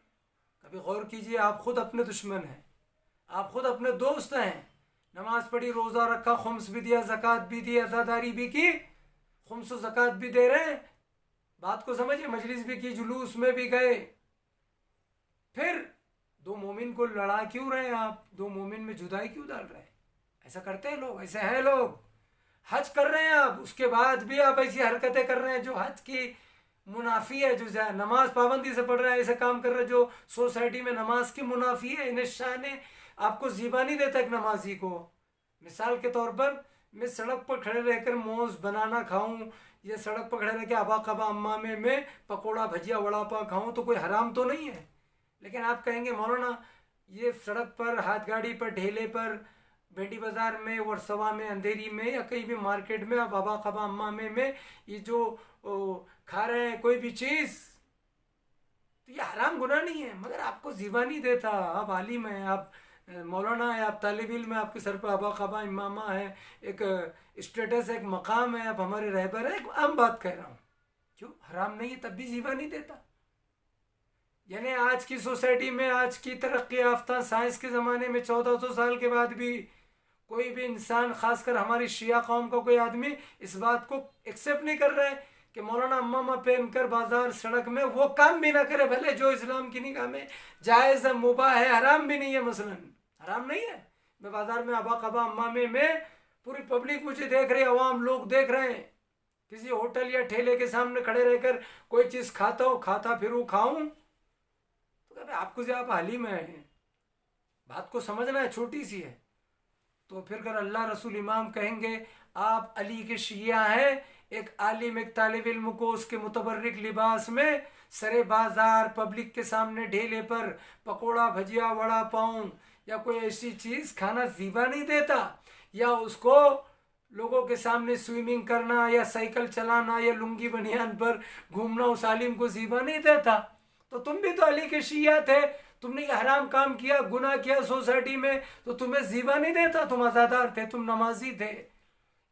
کبھی غور کیجئے، آپ خود اپنے دشمن ہیں، آپ خود اپنے دوست ہیں. نماز پڑھی، روزہ رکھا، خمس بھی دیا، زکوٰۃ بھی دی، عزاداری بھی کی، خمس و زکوٰۃ بھی دے رہے ہیں. بات کو سمجھے، مجلس بھی کی، جلوس میں بھی گئے. پھر دو مومن کو لڑا کیوں رہے ہیں آپ؟ دو مومن میں جدائی کیوں ڈال رہے ہیں؟ ایسا کرتے ہیں لوگ، ایسے ہیں لوگ. حج کر رہے ہیں آپ، اس کے بعد بھی آپ ایسی حرکتیں کر رہے ہیں جو حج کی منافی ہے، جو نماز پابندی سے پڑھ رہے ہیں، ایسے کام کر رہے ہیں جو سوسائٹی میں نماز کی منافی ہے. انہیں شان آپ کو زیبا نہیں دیتا ایک نمازی کو. مثال کے طور پر میں سڑک پر کھڑے رہ کر موز بنانا کھاؤں، یا سڑک پر کھڑے رہ کے ابا قبا امامے میں پکوڑا بھجیا وڑا پاؤ کھاؤں تو کوئی حرام تو نہیں ہے. لیکن آپ کہیں گے مولانا یہ سڑک پر، ہاتھ گاڑی پر، ڈھیلے پر، بھنڈی بازار میں، ورسوا میں، اندھیری میں، یا کہیں بھی مارکیٹ میں، اب ابا قبا امامے میں یہ جو کھا رہے ہیں کوئی بھی چیز، تو یہ حرام گناہ نہیں ہے، مگر آپ کو زیبا نہیں دیتا. آپ عالم ہیں، آپ مولانا ہے، آپ طالب علم ہے، آپ کے سر پہ ابا قبا امامہ ہے، ایک اسٹیٹس ہے، ایک مقام ہے، آپ ہمارے رہبر ہیں. ایک عام بات کہہ رہا ہوں، کیوں حرام نہیں ہے تب بھی زیبا نہیں دیتا؟ یعنی آج کی سوسائٹی میں، آج کی ترقی یافتہ سائنس کے زمانے میں 1400 سال کے بعد بھی کوئی بھی انسان، خاص کر ہماری شیعہ قوم کا کوئی آدمی، اس بات کو ایکسیپٹ نہیں کر رہے کہ مولانا امامہ پہن کر بازار سڑک میں وہ کام بھی نہ کرے، بھلے جو اسلام کی نگاہ میں جائز ہے، مباح ہے، حرام بھی نہیں ہے. مثلا حرام نہیں ہے، میں بازار میں ابا قبا امامے میں، پوری پبلک مجھے دیکھ رہی ہے، عوام لوگ دیکھ رہے ہیں، کسی ہوٹل یا ٹھیلے کے سامنے کھڑے رہ کر کوئی چیز کھاتا پھروں کھاؤں، تو آپ کو آپ عالم ہیں، بات کو سمجھنا ہے، چھوٹی سی ہے. تو پھر اگر اللہ رسول امام کہیں گے آپ علی کے شیعہ ہیں، ایک عالم، ایک طالب علم کو اس کے متبرک لباس میں سرے بازار پبلک کے سامنے ڈھیلے پر پکوڑا بھجیا وڑا پاؤں یا کوئی ایسی چیز کھانا زیبا نہیں دیتا، یا اس کو لوگوں کے سامنے سوئمنگ کرنا یا سائیکل چلانا یا لنگی بنیان پر گھومنا اس عالم کو زیبا نہیں دیتا. تو تم بھی تو علی کے شیعہ تھے، تم نے یہ حرام کام کیا، گناہ کیا سوسائٹی میں، تو تمہیں زیبا نہیں دیتا؟ تم عزادار تھے، تم نمازی تھے.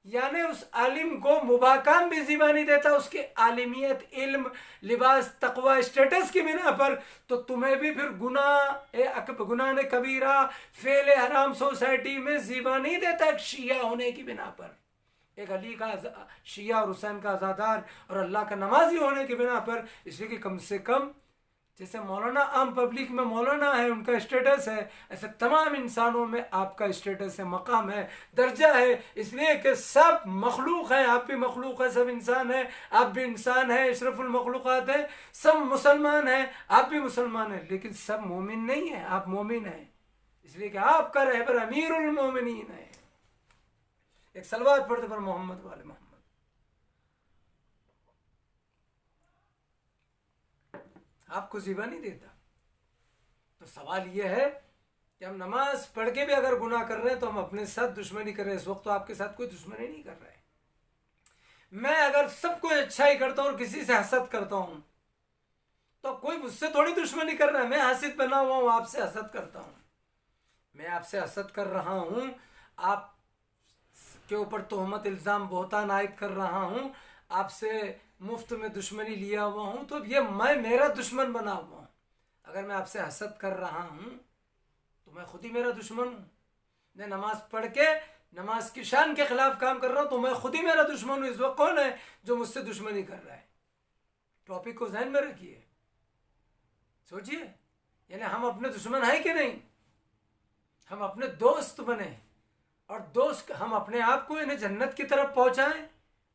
یعنی اس عالم کو مباح کام بھی زیبا نہیں دیتا، اس کے عالمیت، علم، لباس، تقوی، اسٹیٹس کی بنا پر، تو تمہیں بھی پھر گناہ کبیرہ، فعل حرام سوسائٹی میں زیبا نہیں دیتا ایک شیعہ ہونے کی بنا پر، ایک علی کا شیعہ اور حسین کا عزادار اور اللہ کا نمازی ہونے کی بنا پر. اس لیے کہ کم سے کم جیسے مولانا عام پبلک میں مولانا ہے، ان کا اسٹیٹس ہے، ایسے تمام انسانوں میں آپ کا اسٹیٹس ہے، مقام ہے، درجہ ہے. اس لیے کہ سب مخلوق ہیں، آپ بھی مخلوق ہیں، سب انسان ہیں، آپ بھی انسان ہیں، اشرف المخلوقات ہیں، سب مسلمان ہیں، آپ بھی مسلمان ہیں، لیکن سب مومن نہیں ہیں، آپ مومن ہیں. اس لیے کہ آپ کا رہبر امیر المومنین ہے. ایک صلوات پڑھتے پر محمد والے محمد. آپ کو زیبا نہیں دیتا. تو سوال یہ ہے کہ ہم نماز پڑھ کے بھی اگر گناہ کر رہے ہیں تو ہم اپنے ساتھ دشمنی کر رہے ہیں. اس وقت تو آپ کے ساتھ کوئی دشمنی نہیں کر رہا ہے. میں اگر سب کو اچھائی کرتا ہوں اور کسی سے حسد کرتا ہوں تو کوئی مجھ سے تھوڑی دشمنی کر رہا ہے. میں حاسد بنا ہوا ہوں, آپ سے حسد کرتا ہوں. میں آپ سے حسد کر رہا ہوں, آپ کے اوپر تہمت الزام بہتان عائد کر رہا ہوں, آپ سے مفت میں دشمنی لیا ہوا ہوں, تو یہ میں میرا دشمن بنا ہوا ہوں. اگر میں آپ سے حسد کر رہا ہوں تو میں خود ہی میرا دشمن ہوں. میں نماز پڑھ کے نماز کی شان کے خلاف کام کر رہا ہوں تو میں خود ہی میرا دشمن ہوں. اس وقت کون ہے جو مجھ سے دشمنی کر رہا ہے؟ ٹاپک کو ذہن میں رکھیے, سوچئے. یعنی ہم اپنے دشمن ہیں کہ نہیں؟ ہم اپنے دوست بنے, اور دوست ہم اپنے آپ کو انہیں جنت کی طرف پہنچائیں,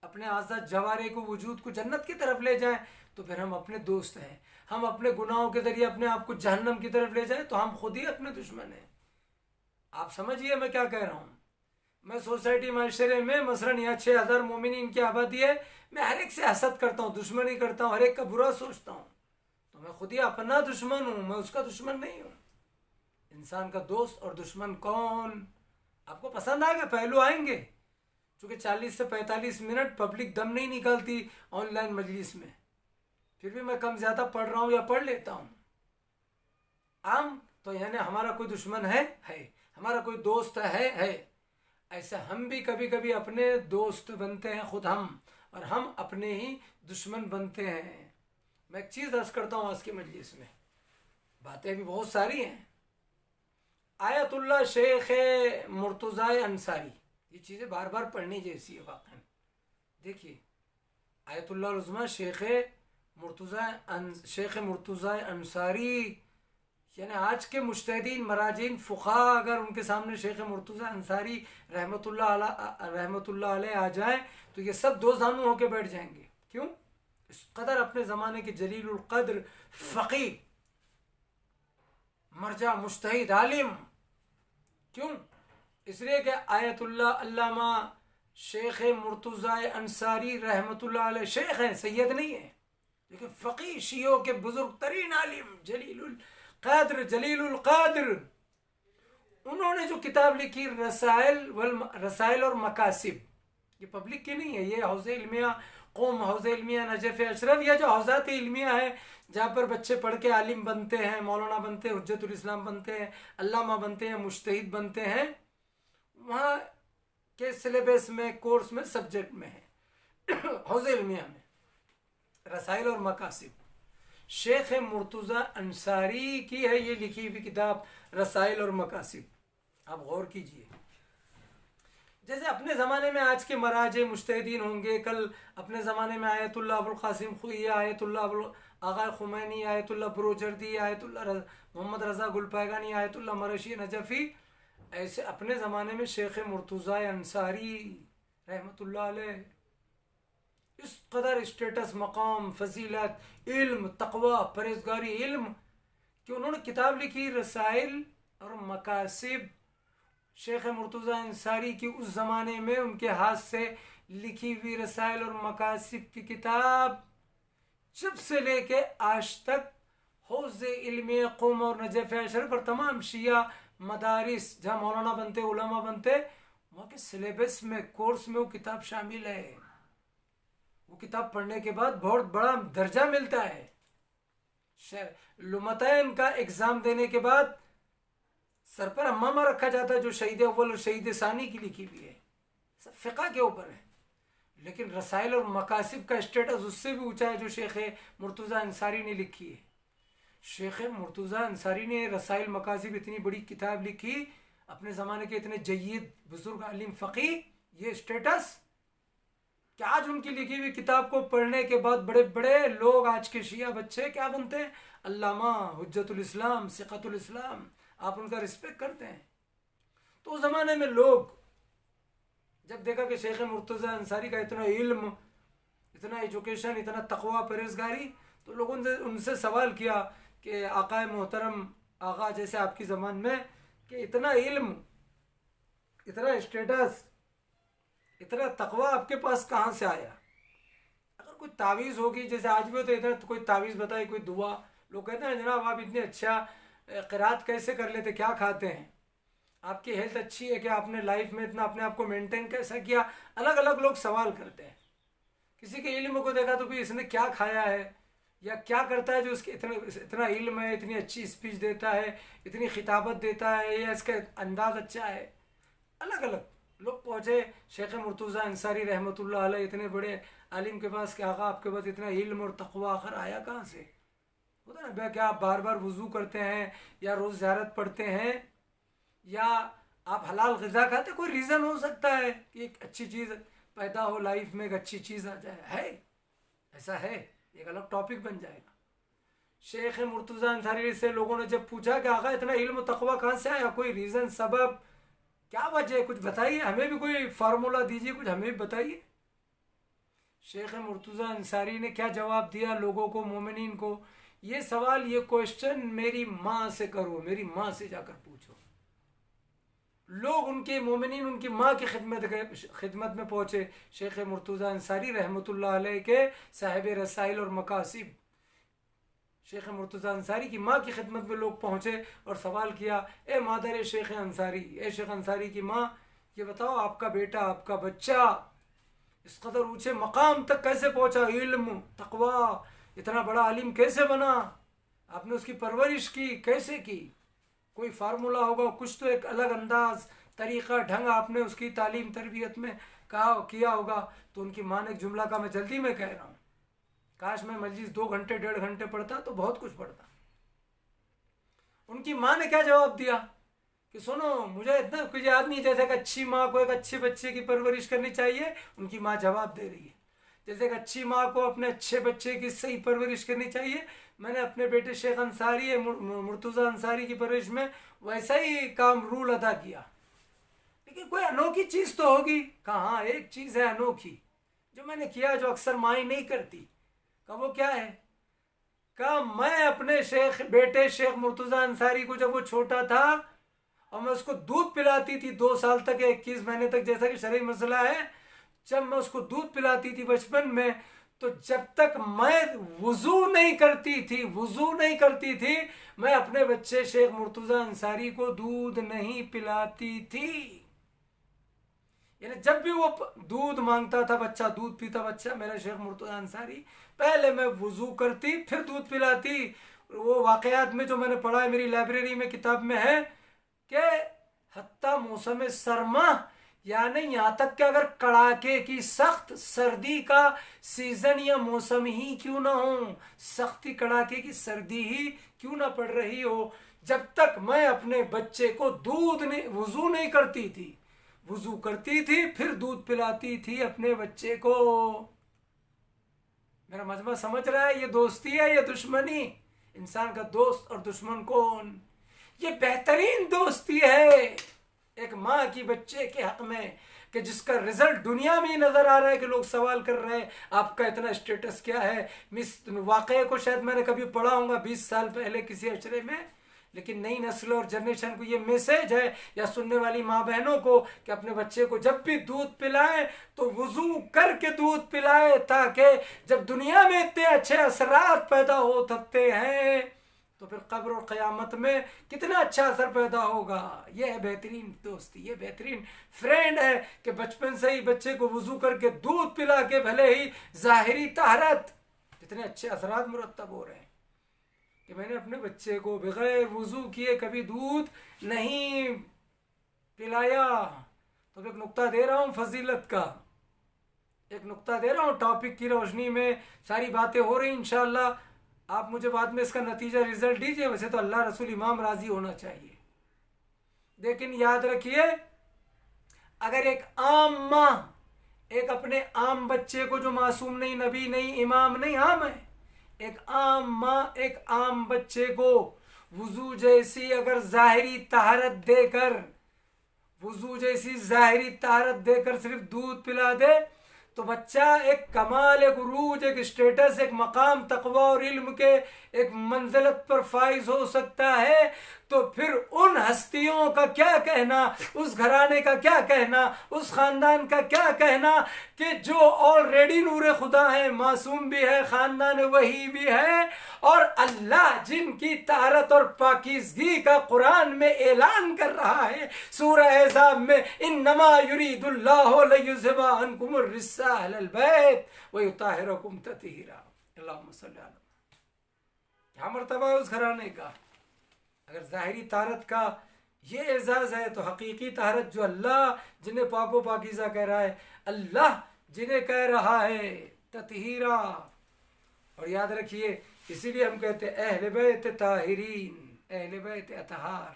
اپنے آزاد جوارے کو وجود کو جنت کی طرف لے جائیں تو پھر ہم اپنے دوست ہیں. ہم اپنے گناہوں کے ذریعے اپنے آپ کو جہنم کی طرف لے جائیں تو ہم خود ہی اپنے دشمن ہیں. آپ سمجھیے میں کیا کہہ رہا ہوں. میں سوسائٹی معاشرے میں مثلاً یہاں 6000 مومنین کی آبادی ہے, میں ہر ایک سے حسد کرتا ہوں, دشمنی کرتا ہوں, ہر ایک کا برا سوچتا ہوں, تو میں خود ہی اپنا دشمن ہوں, میں اس کا دشمن نہیں ہوں. انسان کا دوست اور دشمن کون؟ آپ کو پسند آئے گا, پہلو آئیں گے. چونکہ 40 سے 45 منٹ پبلک دم نہیں نکالتی آن لائن مجلس میں, پھر بھی میں کم زیادہ پڑھ رہا ہوں یا پڑھ لیتا ہوں. عام تو یعنی ہمارا کوئی دشمن ہے, ہمارا کوئی دوست ہے. ایسا ہم بھی کبھی کبھی اپنے دوست بنتے ہیں خود ہم, اور ہم اپنے ہی دشمن بنتے ہیں. میں ایک چیز عرض کرتا ہوں آج کی مجلس میں, باتیں بھی بہت ساری ہیں. آیت اللہ شیخ مرتضی انصاری, یہ چیزیں بار بار پڑھنی جیسی ہے واقعا. دیکھیے آیت اللہ العظمیٰ شیخ مرتضی انصاری, یعنی آج کے مجتہدین مراجعین فقہا اگر ان کے سامنے شیخ مرتضی انصاری رحمۃ اللہ علیہ آ جائیں تو یہ سب دو زانو ہو کے بیٹھ جائیں گے. کیوں؟ اس قدر اپنے زمانے کے جلیل القدر فقیہ, مرجع, مجتہد, عالم. کیوں؟ اس لیے کہ آیت اللہ علامہ شیخ مرتضی انصاری رحمۃ اللہ علیہ شیخ ہیں, سید نہیں ہیں, لیکن فقیہ, شیعوں کے بزرگ ترین عالم, جلیل القادر. انہوں نے جو کتاب لکھی رسائل اور مکاسب, یہ پبلک کی نہیں ہے, یہ حوزہ علمیہ قوم, حوزہ علمیہ نجف اشرف, یا جو حوزات علمیہ ہے جہاں پر بچے پڑھ کے عالم بنتے ہیں, مولانا بنتے ہیں, حجت الاسلام بنتے ہیں, علامہ بنتے ہیں, مجتہد بنتے ہیں, وہاں کے سلیبس میں, کورس میں, سبجیکٹ میں ہے. حوزہ علمیہ میں رسائل اور مکاسب شیخ مرتضی انصاری کی ہے یہ لکھی ہوئی کتاب رسائل اور مکاسب. آپ غور کیجئے. جیسے اپنے زمانے میں آج کے مراجع مجتہدین ہوں گے, کل اپنے زمانے میں آیت اللہ ابوالقاسم خوئی, آیت اللہ آغا خمینی, آیت اللہ بروجردی, آیت اللہ محمد رضا گلپائگانی, آیت اللہ مرشی نجفی, ایسے اپنے زمانے میں شیخ مرتضی انصاری رحمۃ اللہ علیہ اس قدر اسٹیٹس, مقام, فضیلت, علم, تقوی, پرہیزگاری, علم, کہ انہوں نے کتاب لکھی رسائل اور مکاسب. شیخ مرتضی انصاری کی اس زمانے میں ان کے ہاتھ سے لکھی ہوئی رسائل اور مکاسب کی کتاب جب سے لے کے آج تک حوض علم قوم اور نجف اشرف پر تمام شیعہ مدارس جہاں مولانا بنتے, علماء بنتے, وہاں کے سلیبس میں, کورس میں وہ کتاب شامل ہے. وہ کتاب پڑھنے کے بعد بہت بڑا درجہ ملتا ہے. لمتین کا ایگزام دینے کے بعد سر پر امامہ رکھا جاتا ہے جو شہید اول اور شہید ثانی کی لکھی ہوئی ہے, سب فقہ کے اوپر ہے. لیکن رسائل اور مکاسب کا اسٹیٹس اس سے بھی اونچا ہے جو شیخ مرتضی انصاری نے لکھی ہے. شیخ مرتضی انصاری نے رسائل مکاسب اتنی بڑی کتاب لکھی, اپنے زمانے کے اتنے جید بزرگ عالم فقیہ, یہ اسٹیٹس کہ آج ان کی لکھی ہوئی کتاب کو پڑھنے کے بعد بڑے بڑے لوگ, آج کے شیعہ بچے کیا بنتے ہیں, علامہ, حجت الاسلام, ثقۃ الاسلام. آپ ان کا رسپیکٹ کرتے ہیں. تو اس زمانے میں لوگ جب دیکھا کہ شیخ مرتضی انصاری کا اتنا علم, اتنا ایجوکیشن, اتنا تقوی, پرہیزگاری, تو لوگوں نے ان سے سوال کیا کہ آقا محترم, آقا جیسے آپ کی زبان میں, کہ اتنا علم, اتنا اسٹیٹس, اتنا تقوی آپ کے پاس کہاں سے آیا؟ اگر کوئی تعویذ ہوگی, جیسے آج بھی ہوتا ہے, اتنا کوئی تعویذ بتائے, کوئی دعا, لوگ کہتے ہیں جناب آپ اتنے اچھا قرات کیسے کر لیتے, کیا کھاتے ہیں, آپ کی ہیلتھ اچھی ہے کہ آپ نے لائف میں اتنا اپنے آپ کو مینٹین کیسا کیا. الگ الگ لوگ سوال کرتے ہیں. کسی کے علم کو دیکھا تو بھی اس نے کیا کھایا ہے یا کیا کرتا ہے جو اس کے اتنا علم ہے, اتنی اچھی اسپیچ دیتا ہے, اتنی خطابت دیتا ہے, یا اس کا انداز اچھا ہے. الگ الگ لوگ پہنچے شیخ مرتضیٰ انصاری رحمۃ اللہ علیہ اتنے بڑے عالم کے پاس کہ آقا آپ کے پاس اتنا علم اور تقویٰ آخر آیا کہاں سے؟ ہوتا نا بھیا, کیا آپ بار بار وضو کرتے ہیں یا روز زیارت پڑھتے ہیں یا آپ حلال غذا کھاتے؟ کوئی ریزن ہو سکتا ہے کہ ایک اچھی چیز پیدا ہو لائف میں, ایک اچھی چیز آ جائے. ہے ایسا ہے, ایک الگ ٹاپک بن جائے گا. شیخ مرتضیٰ انصاری سے لوگوں نے جب پوچھا کہ آقا اتنا علم و تقویٰ کہاں سے آیا, کوئی ریزن, سبب, کیا وجہ ہے, کچھ بتائیے, ہمیں بھی کوئی فارمولا دیجیے, کچھ ہمیں بھی بتائیے. شیخ مرتضیٰ انصاری نے کیا جواب دیا لوگوں کو, مومنین کو؟ یہ سوال, یہ کوشچن میری ماں سے کرو, میری ماں سے جا کر پوچھو. لوگ ان کے مومنین ان کی ماں کی خدمت میں پہنچے. شیخ مرتضیٰ انصاری رحمۃ اللہ علیہ کے صاحب رسائل اور مقاصد, شیخ مرتضیٰ انصاری کی ماں کی خدمت میں لوگ پہنچے اور سوال کیا, اے مادر شیخ انصاری, اے شیخ انصاری کی ماں, یہ بتاؤ آپ کا بیٹا, آپ کا بچہ اس قدر اونچے مقام تک کیسے پہنچا, علم تقویٰ, اتنا بڑا عالم کیسے بنا, آپ نے اس کی پرورش کی, کیسے کی؟ کوئی فارمولا ہوگا, کچھ تو ایک الگ انداز, طریقہ, ڈھنگ آپ نے اس کی تعلیم تربیت میں کیا ہوگا. تو ان کی ماں نے ایک جملہ کہا, میں جلدی میں کہہ رہا ہوں, کاش میں مجلس 2 گھنٹے 1.5 گھنٹے پڑھتا تو بہت کچھ پڑھتا. ان کی ماں نے کیا جواب دیا کہ سنو, مجھے اتنا کچھ یاد نہیں, جیسے کہ اچھی ماں کو ایک اچھے بچے کی پرورش کرنی چاہیے. ان کی ماں جواب دے رہی ہے جیسے کہ اچھی ماں کو اپنے اچھے بچے کی صحیح پرورش کرنی چاہیے, میں نے اپنے بیٹے شیخ انصاری مرتضیٰ انصاری کی پرورش میں ویسا ہی کام رول ادا کیا. لیکن کوئی انوکھی چیز تو ہوگی. کہاں ایک چیز ہے انوکھی جو میں نے کیا, جو اکثر مائیں نہیں کرتی. کہ وہ کیا ہے؟ کہ میں اپنے بیٹے شیخ مرتضیٰ انصاری کو جب وہ چھوٹا تھا اور میں اس کو دودھ پلاتی تھی 2 سال تک, 21 مہینے تک, جیسا کہ شرعی مسئلہ ہے, جب میں اس کو دودھ پلاتی تھی بچپن میں, تو جب تک میں وضو نہیں کرتی تھی میں اپنے بچے شیخ مرتضیٰ انصاری کو دودھ نہیں پلاتی تھی. یعنی جب بھی وہ دودھ مانگتا تھا بچہ, دودھ پیتا بچہ میرا شیخ مرتضیٰ انصاری, پہلے میں وضو کرتی پھر دودھ پلاتی. وہ واقعات میں جو میں نے پڑھا ہے, میری لائبریری میں کتاب میں ہے, کہ حتیٰ موسم سرما, یعنی یہاں تک کہ اگر کڑاکے کی سخت سردی کا سیزن یا موسم ہی کیوں نہ ہو, سختی کڑاکے کی سردی ہی کیوں نہ پڑ رہی ہو, جب تک میں اپنے بچے کو وضو نہیں کرتی تھی, وضو کرتی تھی پھر دودھ پلاتی تھی اپنے بچے کو. میرا مجمع سمجھ رہا ہے, یہ دوستی ہے یا دشمنی؟ انسان کا دوست اور دشمن کون؟ یہ بہترین دوستی ہے ایک ماں کی بچے کے حق میں, کہ جس کا رزلٹ دنیا میں ہی نظر آ رہا ہے, کہ لوگ سوال کر رہے ہیں آپ کا اتنا اسٹیٹس کیا ہے. واقعے کو شاید میں نے کبھی پڑھا ہوں گا 20 سال پہلے کسی اشرے میں, لیکن نئی نسل اور جنریشن کو یہ میسج ہے, یا سننے والی ماں بہنوں کو, کہ اپنے بچے کو جب بھی دودھ پلائیں تو وضو کر کے دودھ پلائیں, تاکہ جب دنیا میں اتنے اچھے اثرات پیدا ہو سکتے ہیں تو پھر قبر اور قیامت میں کتنا اچھا اثر پیدا ہوگا. یہ ہے بہترین دوستی, یہ بہترین فرینڈ ہے, کہ بچپن سے ہی بچے کو وضو کر کے دودھ پلا کے, بھلے ہی ظاہری طہارت, کتنے اچھے اثرات مرتب ہو رہے ہیں. کہ میں نے اپنے بچے کو بغیر وضو کیے کبھی دودھ نہیں پلایا. تو ایک نقطہ دے رہا ہوں فضیلت کا, ایک نقطہ دے رہا ہوں ٹاپک کی روشنی میں, ساری باتیں ہو رہی انشاءاللہ. آپ مجھے بعد میں اس کا نتیجہ رزلٹ دیجئے. ویسے تو اللہ رسول امام راضی ہونا چاہیے, لیکن یاد رکھیے, اگر ایک عام ماں ایک اپنے عام بچے کو, جو معصوم نہیں, نبی نہیں, امام نہیں, عام ہے, ایک عام ماں ایک عام بچے کو وضو جیسی اگر ظاہری طہارت دے کر صرف دودھ پلا دے, تو بچہ ایک کمال, ایک عروج, ایک اسٹیٹس, ایک مقام تقویٰ اور علم کے ایک منزلت پر فائز ہو سکتا ہے. تو پھر ان ہستیوں کا کیا کہنا، اس گھرانے کا کیا کہنا، اس خاندان کا کیا کہنا کہ جو آلریڈی نور خدا ہے، معصوم بھی ہے، خاندان وحی بھی ہے، اور اللہ جن کی طہارت اور پاکیزگی کا قرآن میں اعلان کر رہا ہے سورہ احزاب میں، انما یرید اللہ لیذھب عنکم الرجس اہل البیت ویطہرکم تطہیرا۔ اللہم صلی علی۔ کیا مرتبہ ہے اس گھرانے کا؟ اگر ظاہری طہارت کا یہ اعزاز ہے تو حقیقی طہارت جو اللہ جنہیں پاک و پاکیزہ کہہ رہا ہے، اللہ جنہیں کہہ رہا ہے تطہیرا۔ اور یاد رکھیے اسی لیے ہم کہتے ہیں اہل بیت طاہرین، اہل بیت اطہار۔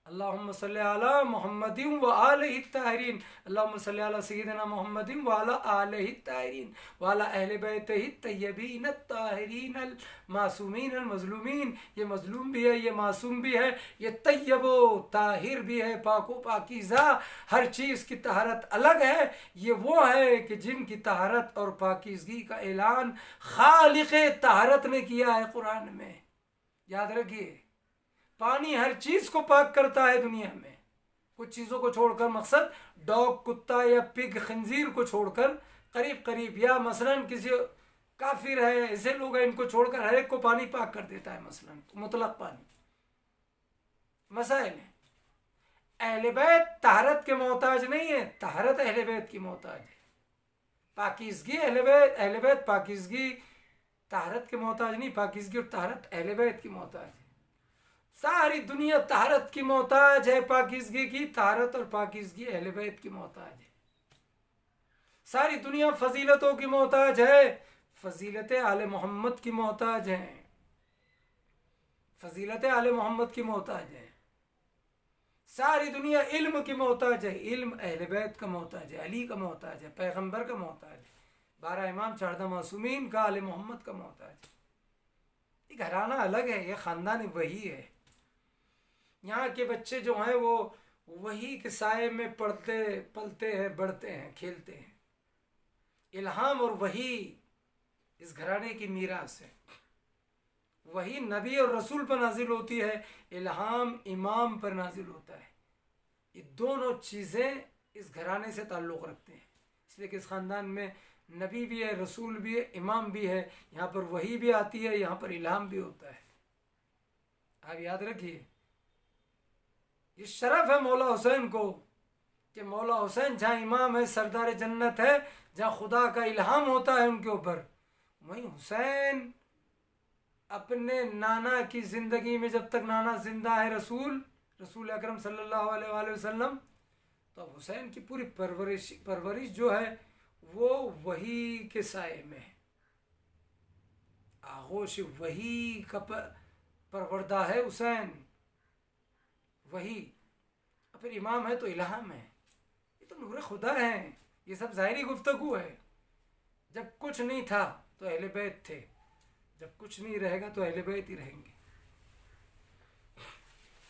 اللہم صلی علی محمد و آلہ الطاہرین، اللہم صلی علی سیدنا محمد و علی آلہ الطاہرین و علی اہل بیتہ الطیبین الطاہرین المعصومین المظلومین۔ یہ مظلوم بھی ہے، یہ معصوم بھی ہے، یہ طیب و طاہر بھی ہے، پاک و پاکیزہ، ہر چیز کی طہارت الگ ہے۔ یہ وہ ہے کہ جن کی طہارت اور پاکیزگی کا اعلان خالق طہارت نے کیا ہے قرآن میں۔ یاد رکھیے پانی ہر چیز کو پاک کرتا ہے دنیا میں، کچھ چیزوں کو چھوڑ کر، مقصد ڈاگ، کتا یا پگ، خنزیر کو چھوڑ کر قریب قریب، یا مثلاً کسی کافر ہے، ایسے لوگ ہیں ان کو چھوڑ کر ہر ایک کو پانی پاک کر دیتا ہے، مثلاً مطلق پانی۔ مسائل ہیں۔ اہل بیت طہارت کے محتاج نہیں ہے، طہارت اہل بیت کی محتاج ہے۔ پاکیزگی اہل بیت پاکیزگی طہارت کے محتاج نہیں، پاکیزگی اور طہارت اہل بیت کی محتاج ہے۔ ساری دنیا طہارت کی محتاج ہے، پاکیزگی کی، طہارت اور پاکیزگی اہل بیت کی محتاج ہے۔ ساری دنیا فضیلتوں کی محتاج ہے، فضیلت آل محمد کی محتاج ہیں، فضیلت آل محمد کی محتاج ہے۔ ساری دنیا علم کی محتاج ہے، علم اہل بیت کا محتاج ہے، علی کا محتاج ہے، پیغمبر کا محتاج ہے، 12 امام 14 معصومین کا، آل محمد کا محتاج ہے۔ یہ گھرانہ الگ ہے، یہ خاندان وہی ہے۔ یہاں کے بچے جو ہیں وہ وہی کے سائے میں پلتے ہیں، بڑھتے ہیں، کھیلتے ہیں۔ الہام اور وحی اس گھرانے کی میراث ہے۔ وحی نبی اور رسول پر نازل ہوتی ہے، الہام امام پر نازل ہوتا ہے۔ یہ دونوں چیزیں اس گھرانے سے تعلق رکھتے ہیں، اس لیے کہ اس خاندان میں نبی بھی ہے، رسول بھی ہے، امام بھی ہے، یہاں پر وحی بھی آتی ہے، یہاں پر الہام بھی ہوتا ہے۔ آپ یاد رکھیے یہ شرف ہے مولا حسین کو کہ مولا حسین جہاں امام ہے، سردار جنت ہے، جہاں خدا کا الہام ہوتا ہے ان کے اوپر، وہیں حسین اپنے نانا کی زندگی میں، جب تک نانا زندہ ہے رسول اکرم صلی اللہ علیہ وآلہ وسلم، تو اب حسین کی پوری پرورش جو ہے وہ وحی کے سائے میں ہے، آغوش وحی کا پروردہ ہے حسین، وہی پھر امام ہے تو الہام ہے۔ یہ تو نور خدا ہے، یہ سب ظاہری گفتگو ہے۔ جب کچھ نہیں تھا تو اہل بیت تھے، جب کچھ نہیں رہے گا تو اہل بیت ہی رہیں گے۔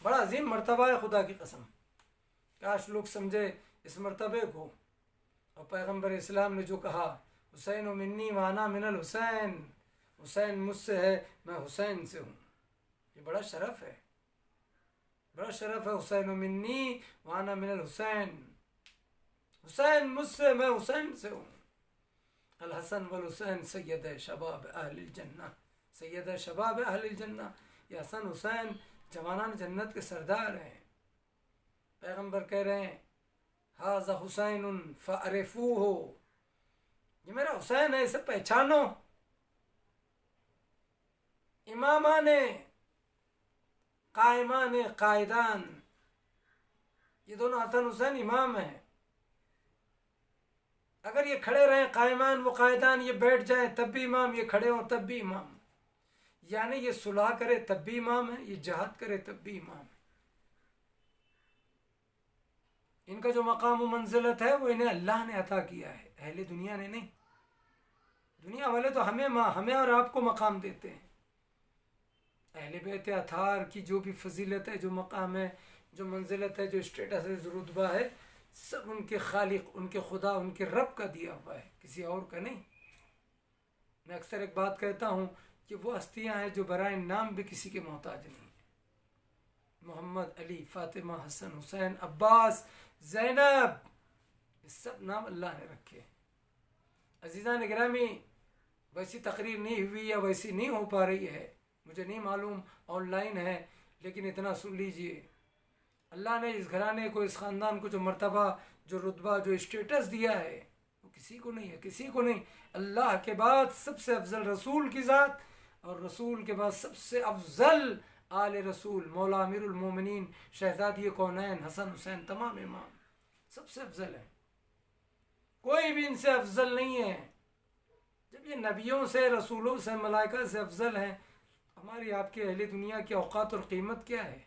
بڑا عظیم مرتبہ ہے، خدا کی قسم، کاش لوگ سمجھے اس مرتبے کو۔ اور پیغمبر اسلام نے جو کہا حسین و منی وانا من الحسین، حسین مجھ سے ہے، میں حسین سے ہوں، یہ بڑا شرف ہے، بڑا شرف ہے۔ حسین و منی وانا من الحسین، حسین مجھ سے، میں حسین سے ہوں۔ الحسن والحسین سید شباب اہل الجنہ، سید شباب اہل الجنہ، یہ حسن حسین جوانان جنت کے سردار ہیں۔ پیغمبر کہہ رہے ہیں ھذا حسین فعرفوہ، یہ میرا حسین ہے، اسے پہچانو۔ امامان، قائمان، قائدان، یہ دونوں حسن حسین امام ہیں۔ اگر یہ کھڑے رہیں قائمان و قائدان، یہ بیٹھ جائیں تب بھی امام، یہ کھڑے ہوں تب بھی امام، یعنی یہ صلح کرے تب بھی امام ہے، یہ جہاد کرے تب بھی امام ہے۔ ان کا جو مقام و منزلت ہے وہ انہیں اللہ نے عطا کیا ہے، اہل دنیا نے نہیں۔ دنیا والے تو ہمیں اور آپ کو مقام دیتے ہیں۔ اہل بیت اطہار کی جو بھی فضیلت ہے، جو مقام ہے، جو منزلت ہے، جو اسٹیٹس ہے، جو رتبہ ہے، سب ان کے خالق، ان کے خدا، ان کے رب کا دیا ہوا ہے، کسی اور کا نہیں۔ میں اکثر ایک بات کہتا ہوں کہ وہ ہستیاں ہیں جو برائے نام بھی کسی کے محتاج نہیں ہیں۔ محمد، علی، فاطمہ، حسن، حسین، عباس، زینب، یہ سب نام اللہ نے رکھے۔ عزیزان گرامی، ویسی تقریر نہیں ہوئی یا ویسی نہیں ہو پا رہی ہے، مجھے نہیں معلوم، آن لائن ہے، لیکن اتنا سن لیجئے، اللہ نے اس گھرانے کو، اس خاندان کو جو مرتبہ، جو رتبہ، جو اسٹیٹس دیا ہے، وہ کسی کو نہیں ہے، کسی کو نہیں۔ اللہ کے بعد سب سے افضل رسول کی ذات، اور رسول کے بعد سب سے افضل آل رسول، مولا امیر المومنین شہزادی کونین حسن حسین، تمام امام سب سے افضل ہے، کوئی بھی ان سے افضل نہیں ہے۔ جب یہ نبیوں سے، رسولوں سے، ملائکہ سے افضل ہیں، ہماری آپ کے اہل دنیا کی اوقات اور قیمت کیا ہے؟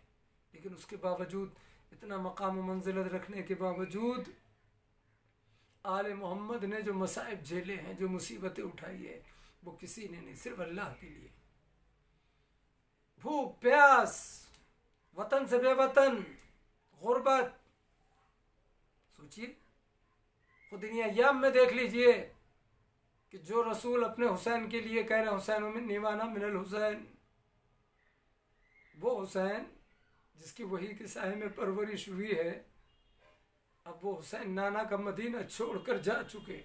لیکن اس کے باوجود، اتنا مقام و منزلت رکھنے کے باوجود، آل محمد نے جو مصائب جھیلے ہیں، جو مصیبتیں اٹھائی ہے، وہ کسی نے نہیں، صرف اللہ کے لیے۔ بھوک پیاس، وطن سے بے وطن، غربت، سوچئے خود انہی ایام میں دیکھ لیجئے کہ جو رسول اپنے حسین کے لیے کہہ رہے ہیں حسین منی وانا من الحسین، وہ حسین جس کی وحی کے سائے میں پرورش ہوئی ہے، اب وہ حسین نانا کا مدینہ چھوڑ کر جا چکے۔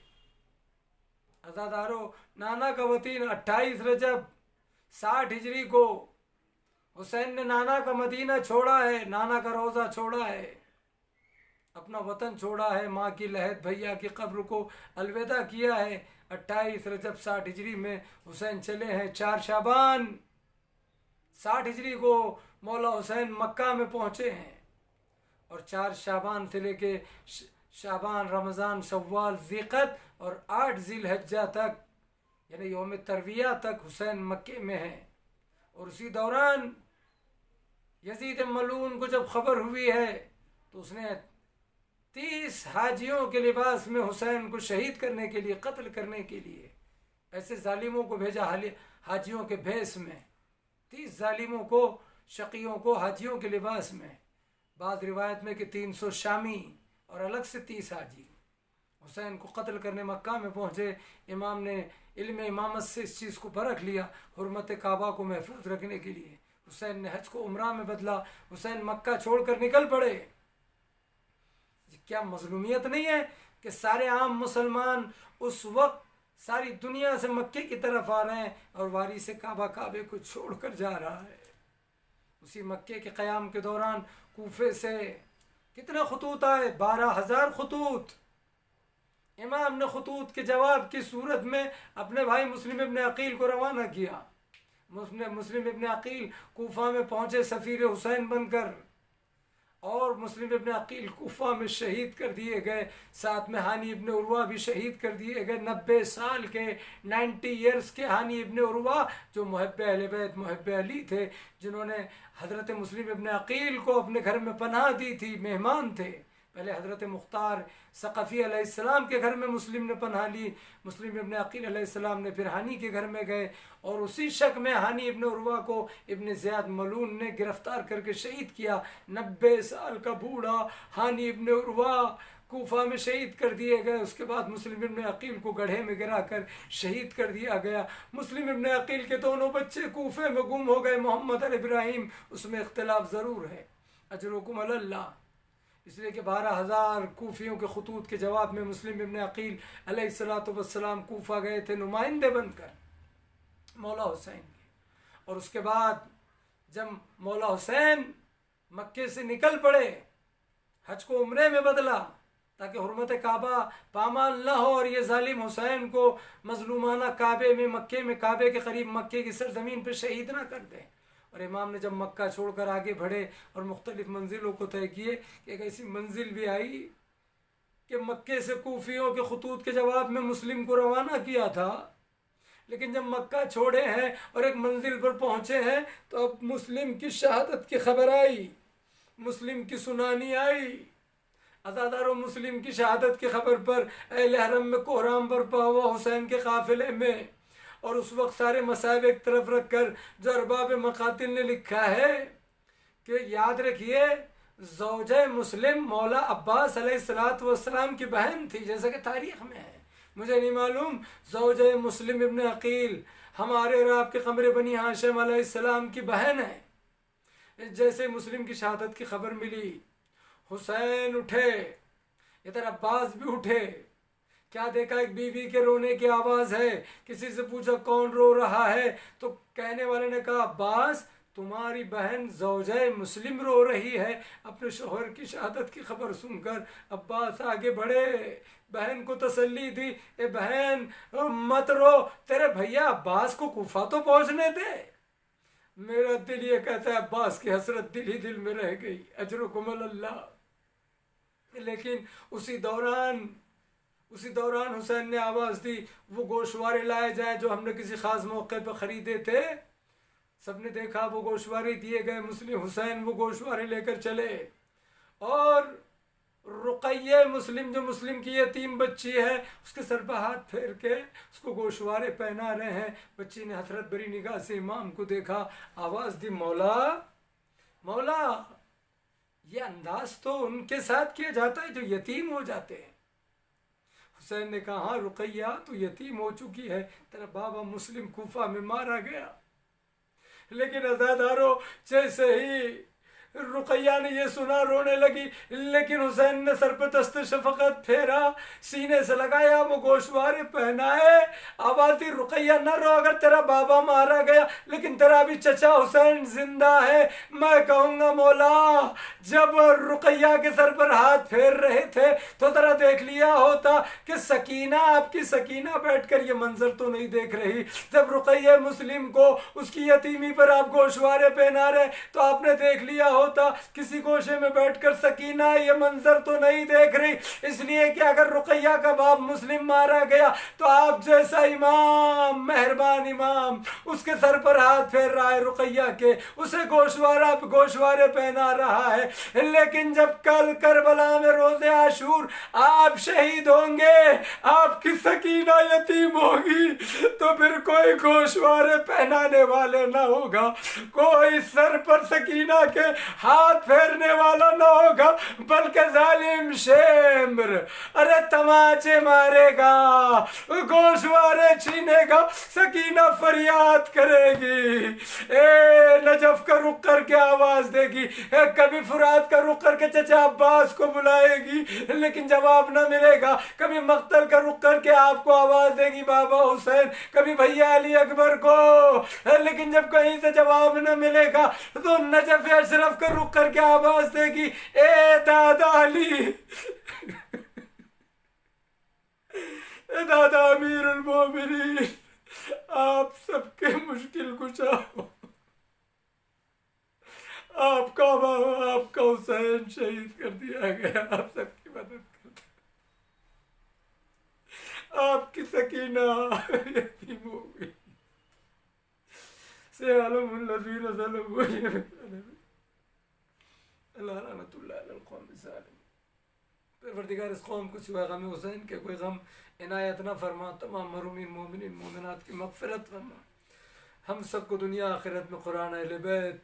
عزادارو، نانا کا وطن 28 رجب 60 ہجری کو حسین نے نانا کا مدینہ چھوڑا ہے، نانا کا روضہ چھوڑا ہے، اپنا وطن چھوڑا ہے، ماں کی لحد، بھیا کی قبر کو الوداع کیا ہے۔ 28 رجب 60 ہجری میں حسین چلے ہیں، 4 شعبان 60 ہجری کو مولا حسین مکہ میں پہنچے ہیں، اور 4 شعبان سے لے کے شعبان، رمضان، شوال، ذیقعد اور 8 ذی الحجہ تک، یعنی یوم ترویہ تک حسین مکے میں ہیں۔ اور اسی دوران یزید ملعون کو جب خبر ہوئی ہے تو اس نے 30 حاجیوں کے لباس میں حسین کو شہید کرنے کے لیے، قتل کرنے کے لیے ایسے ظالموں کو بھیجا، حاجیوں کے بھیس میں، 30 ظالموں کو، شقیوں کو حاجیوں کے لباس میں، بعض روایت میں کہ 300 شامی اور الگ سے 30 حاجی حسین کو قتل کرنے مکہ میں پہنچے۔ امام نے علم امامت سے اس چیز کو پرکھ لیا، حرمت کعبہ کو محفوظ رکھنے کے لیے حسین نے حج کو عمرہ میں بدلا، حسین مکہ چھوڑ کر نکل پڑے۔ کیا مظلومیت نہیں ہے کہ سارے عام مسلمان اس وقت ساری دنیا سے مکے کی طرف آ رہے ہیں، اور واریث کعبہ کعبے کو چھوڑ کر جا رہا ہے۔ اسی مکے کے قیام کے دوران کوفے سے کتنے خطوط آئے؟ 12,000 خطوط۔ امام نے خطوط کے جواب کی صورت میں اپنے بھائی مسلم ابن عقیل کو روانہ کیا۔ مسلم ابن عقیل کوفہ میں پہنچے سفیر حسین بن کر، اور مسلم ابن عقیل کوفہ میں شہید کر دیے گئے، ساتھ میں ہانی ابن عروہ بھی شہید کر دیے گئے۔ 90 سال کے، 90 ایئرز کے ہانی ابن عروہ، جو محب اہل بیت، محب علی تھے، جنہوں نے حضرت مسلم ابن عقیل کو اپنے گھر میں پناہ دی تھی، مہمان تھے۔ پہلے حضرت مختار ثقفی علیہ السلام کے گھر میں مسلم نے پناہ لی، مسلم ابن عقیل علیہ السلام نے پھر ہانی کے گھر میں گئے، اور اسی شک میں ہانی ابن عروہ کو ابن زیاد ملعون نے گرفتار کر کے شہید کیا۔ 90 سال کا بوڑھا ہانی ابن عروہ کوفہ میں شہید کر دیے گئے۔ اس کے بعد مسلم ابن عقیل کو گڑھے میں گرا کر شہید کر دیا گیا۔ مسلم ابن عقیل کے دونوں بچے کوفے میں گم ہو گئے، محمد اور ابراہیم، اس میں اختلاف ضرور ہے، اجرکم علی اللہ، اس لیے کہ 12,000 کوفیوں کے خطوط کے جواب میں مسلم ابن عقیل علیہ السلام کوفہ گئے تھے نمائندے بن کر مولا حسین کے۔ اور اس کے بعد جب مولا حسین مکے سے نکل پڑے، حج کو عمرے میں بدلا تاکہ حرمت کعبہ پامال نہ ہو، اور یہ ظالم حسین کو مظلومانہ کعبے میں، مکے میں، کعبے کے قریب مکے کی سرزمین پہ شہید نہ کر دیں۔ اور امام نے جب مکہ چھوڑ کر آگے بڑھے اور مختلف منزلوں کو طے کیے، کہ ایک ایسی منزل بھی آئی کہ مکے سے کوفیوں کے خطوط کے جواب میں مسلم کو روانہ کیا تھا، لیکن جب مکہ چھوڑے ہیں اور ایک منزل پر پہنچے ہیں تو اب مسلم کی شہادت کی خبر آئی، مسلم کی سنانی آئی۔ عزادارو، مسلم کی شہادت کی خبر پر اہل حرم میں کوہرام برپا ہوا حسین کے قافلے میں، اور اس وقت سارے مصائب ایک طرف رکھ کر جو ارباب مقاتل نے لکھا ہے کہ یاد رکھیے زوجہ مسلم مولا عباس علیہ السلام کی بہن تھی، جیسا کہ تاریخ میں ہے، مجھے نہیں معلوم۔ زوجہ مسلم ابن عقیل ہمارے اور آپ کے قمر بنی ہاشم علیہ السلام کی بہن ہے، جیسے مسلم کی شہادت کی خبر ملی، حسین اٹھے، ادھر عباس بھی اٹھے، کیا دیکھا ایک بیوی کے رونے کی آواز ہے، کسی سے پوچھا کون رو رہا ہے، تو کہنے والے نے کہا عباس تمہاری بہن زوجہ مسلم رو رہی ہے اپنے شوہر کی شہادت کی خبر سن کر۔ عباس آگے بڑھے، بہن کو تسلی دی، اے بہن مت رو، تیرے بھیا عباس کو کوفہ تو پہنچنے دے۔ میرا دل یہ کہتا ہے عباس کی حسرت دل ہی دل میں رہ گئی، اجرکم اللہ۔ لیکن اسی دوران حسین نے آواز دی وہ گوشوارے لائے جائیں جو ہم نے کسی خاص موقع پہ خریدے تھے۔ سب نے دیکھا وہ گوشوارے دیے گئے، مسلم حسین وہ گوشوارے لے کر چلے، اور رقیہ مسلم جو مسلم کی یتیم بچی ہے اس کے سر پہ ہاتھ پھیر کے اس کو گوشوارے پہنا رہے ہیں۔ بچی نے حسرت بری نگاہ سے امام کو دیکھا، آواز دی مولا مولا، یہ انداز تو ان کے ساتھ کیا جاتا ہے جو یتیم ہو جاتے ہیں۔ حسین نے کہا ہاں رقیہ تو یتیم ہو چکی ہے، تیرا بابا مسلم کوفہ میں مارا گیا۔ لیکن عزادارو جیسے ہی رقیہ نے یہ سنا رونے لگی، لیکن حسین نے سر پہ دست شفقت پھیرا، سینے سے لگایا، وہ گوشوارے پہنائے، آواز دی رقیہ نہ رو، اگر تیرا بابا مارا گیا لیکن تیرا بھی چچا حسین زندہ ہے۔ میں کہوں گا مولا جب رقیہ کے سر پر ہاتھ پھیر رہے تھے تو ذرا دیکھ لیا ہوتا کہ سکینہ، آپ کی سکینہ بیٹھ کر یہ منظر تو نہیں دیکھ رہی۔ جب رقیہ مسلم کو اس کی یتیمی پر آپ گوشوارے پہنا رہے تو آپ نے دیکھ لیا ہوتا کسی گوشے میں بیٹھ کر سکینہ یہ منظر تو نہیں دیکھ رہی، اس لیے کہ اگر رقیہ کا باپ مسلم مارا گیا تو آپ جیسا امام، مہربان امام، اس کے سر پر ہاتھ پھیر رہا ہے رقیہ کے، اسے گوشوارے پہنا رہا ہے۔ لیکن جب کل کربلا میں روز عاشور آپ شہید ہوں گے، آپ کی سکینہ یتیم ہوگی، تو پھر کوئی گوشوارے پہنانے والے نہ ہوگا، کوئی سر پر سکینہ کے ہاتھ پھیرنے والا نہ ہوگا، بلکہ ظالم شمر ارے تماچے مارے گا، گوشوارے چھینے گا، سکینہ فریاد کرے گی، اے نجف کا رخ کر کے آواز دے گی، کبھی فرات کا رخ کر کے چچا عباس کو بلائے گی لیکن جواب نہ ملے گا، کبھی مقتل کا رخ کر کے آپ کو آواز دے گی بابا حسین، کبھی بھیا علی اکبر کو، لیکن جب کہیں سے جواب نہ ملے گا تو نجف اشرف کا رخ کر کے آواز دے گی، اے دادا علی، اے دادا امیر المومنین، آپ سب کے مشکل کشا ہو، آپ کا حسین شہید کر دیا گیا، آپ سب کی مدد کرتے، آپ کی سکینہ یتیم ہو گئی، سیعلم الذین ظلموا اللہ رحمت اللہ علی القوم الظالمین۔ پروردگار اس قوم کو سوائے غم حسین کے کوئی غم عنایت نہ فرما، تمام محرومین مومنین مومنات کی مغفرت فرما، ہم سب کو دنیا آخرت میں قرآن اہل بیت،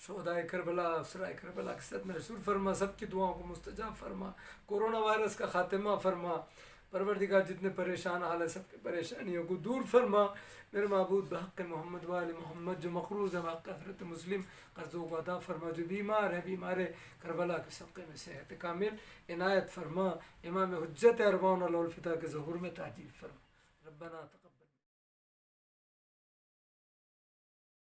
شہدائے کربلا، افسرائے کربلا کی صد میں رسول فرما، سب کی دعاؤں کو مستجاب فرما، کورونا وائرس کا خاتمہ فرما، پروردگار جتنے پریشان حال ہے سب کی پریشانیوں کو دور فرما، میرے معبود بحق محمد وآل محمد جو مقروض ہے حق حضرت مسلم قرضوں کو ادا فرما، جو بیمار ہے بیمار کربلا کے صدقے میں صحت کامل عنایت فرما، امام حجت اربعون علی الفدا کے ظہور میں تعجیل فرما، ربنا تقبل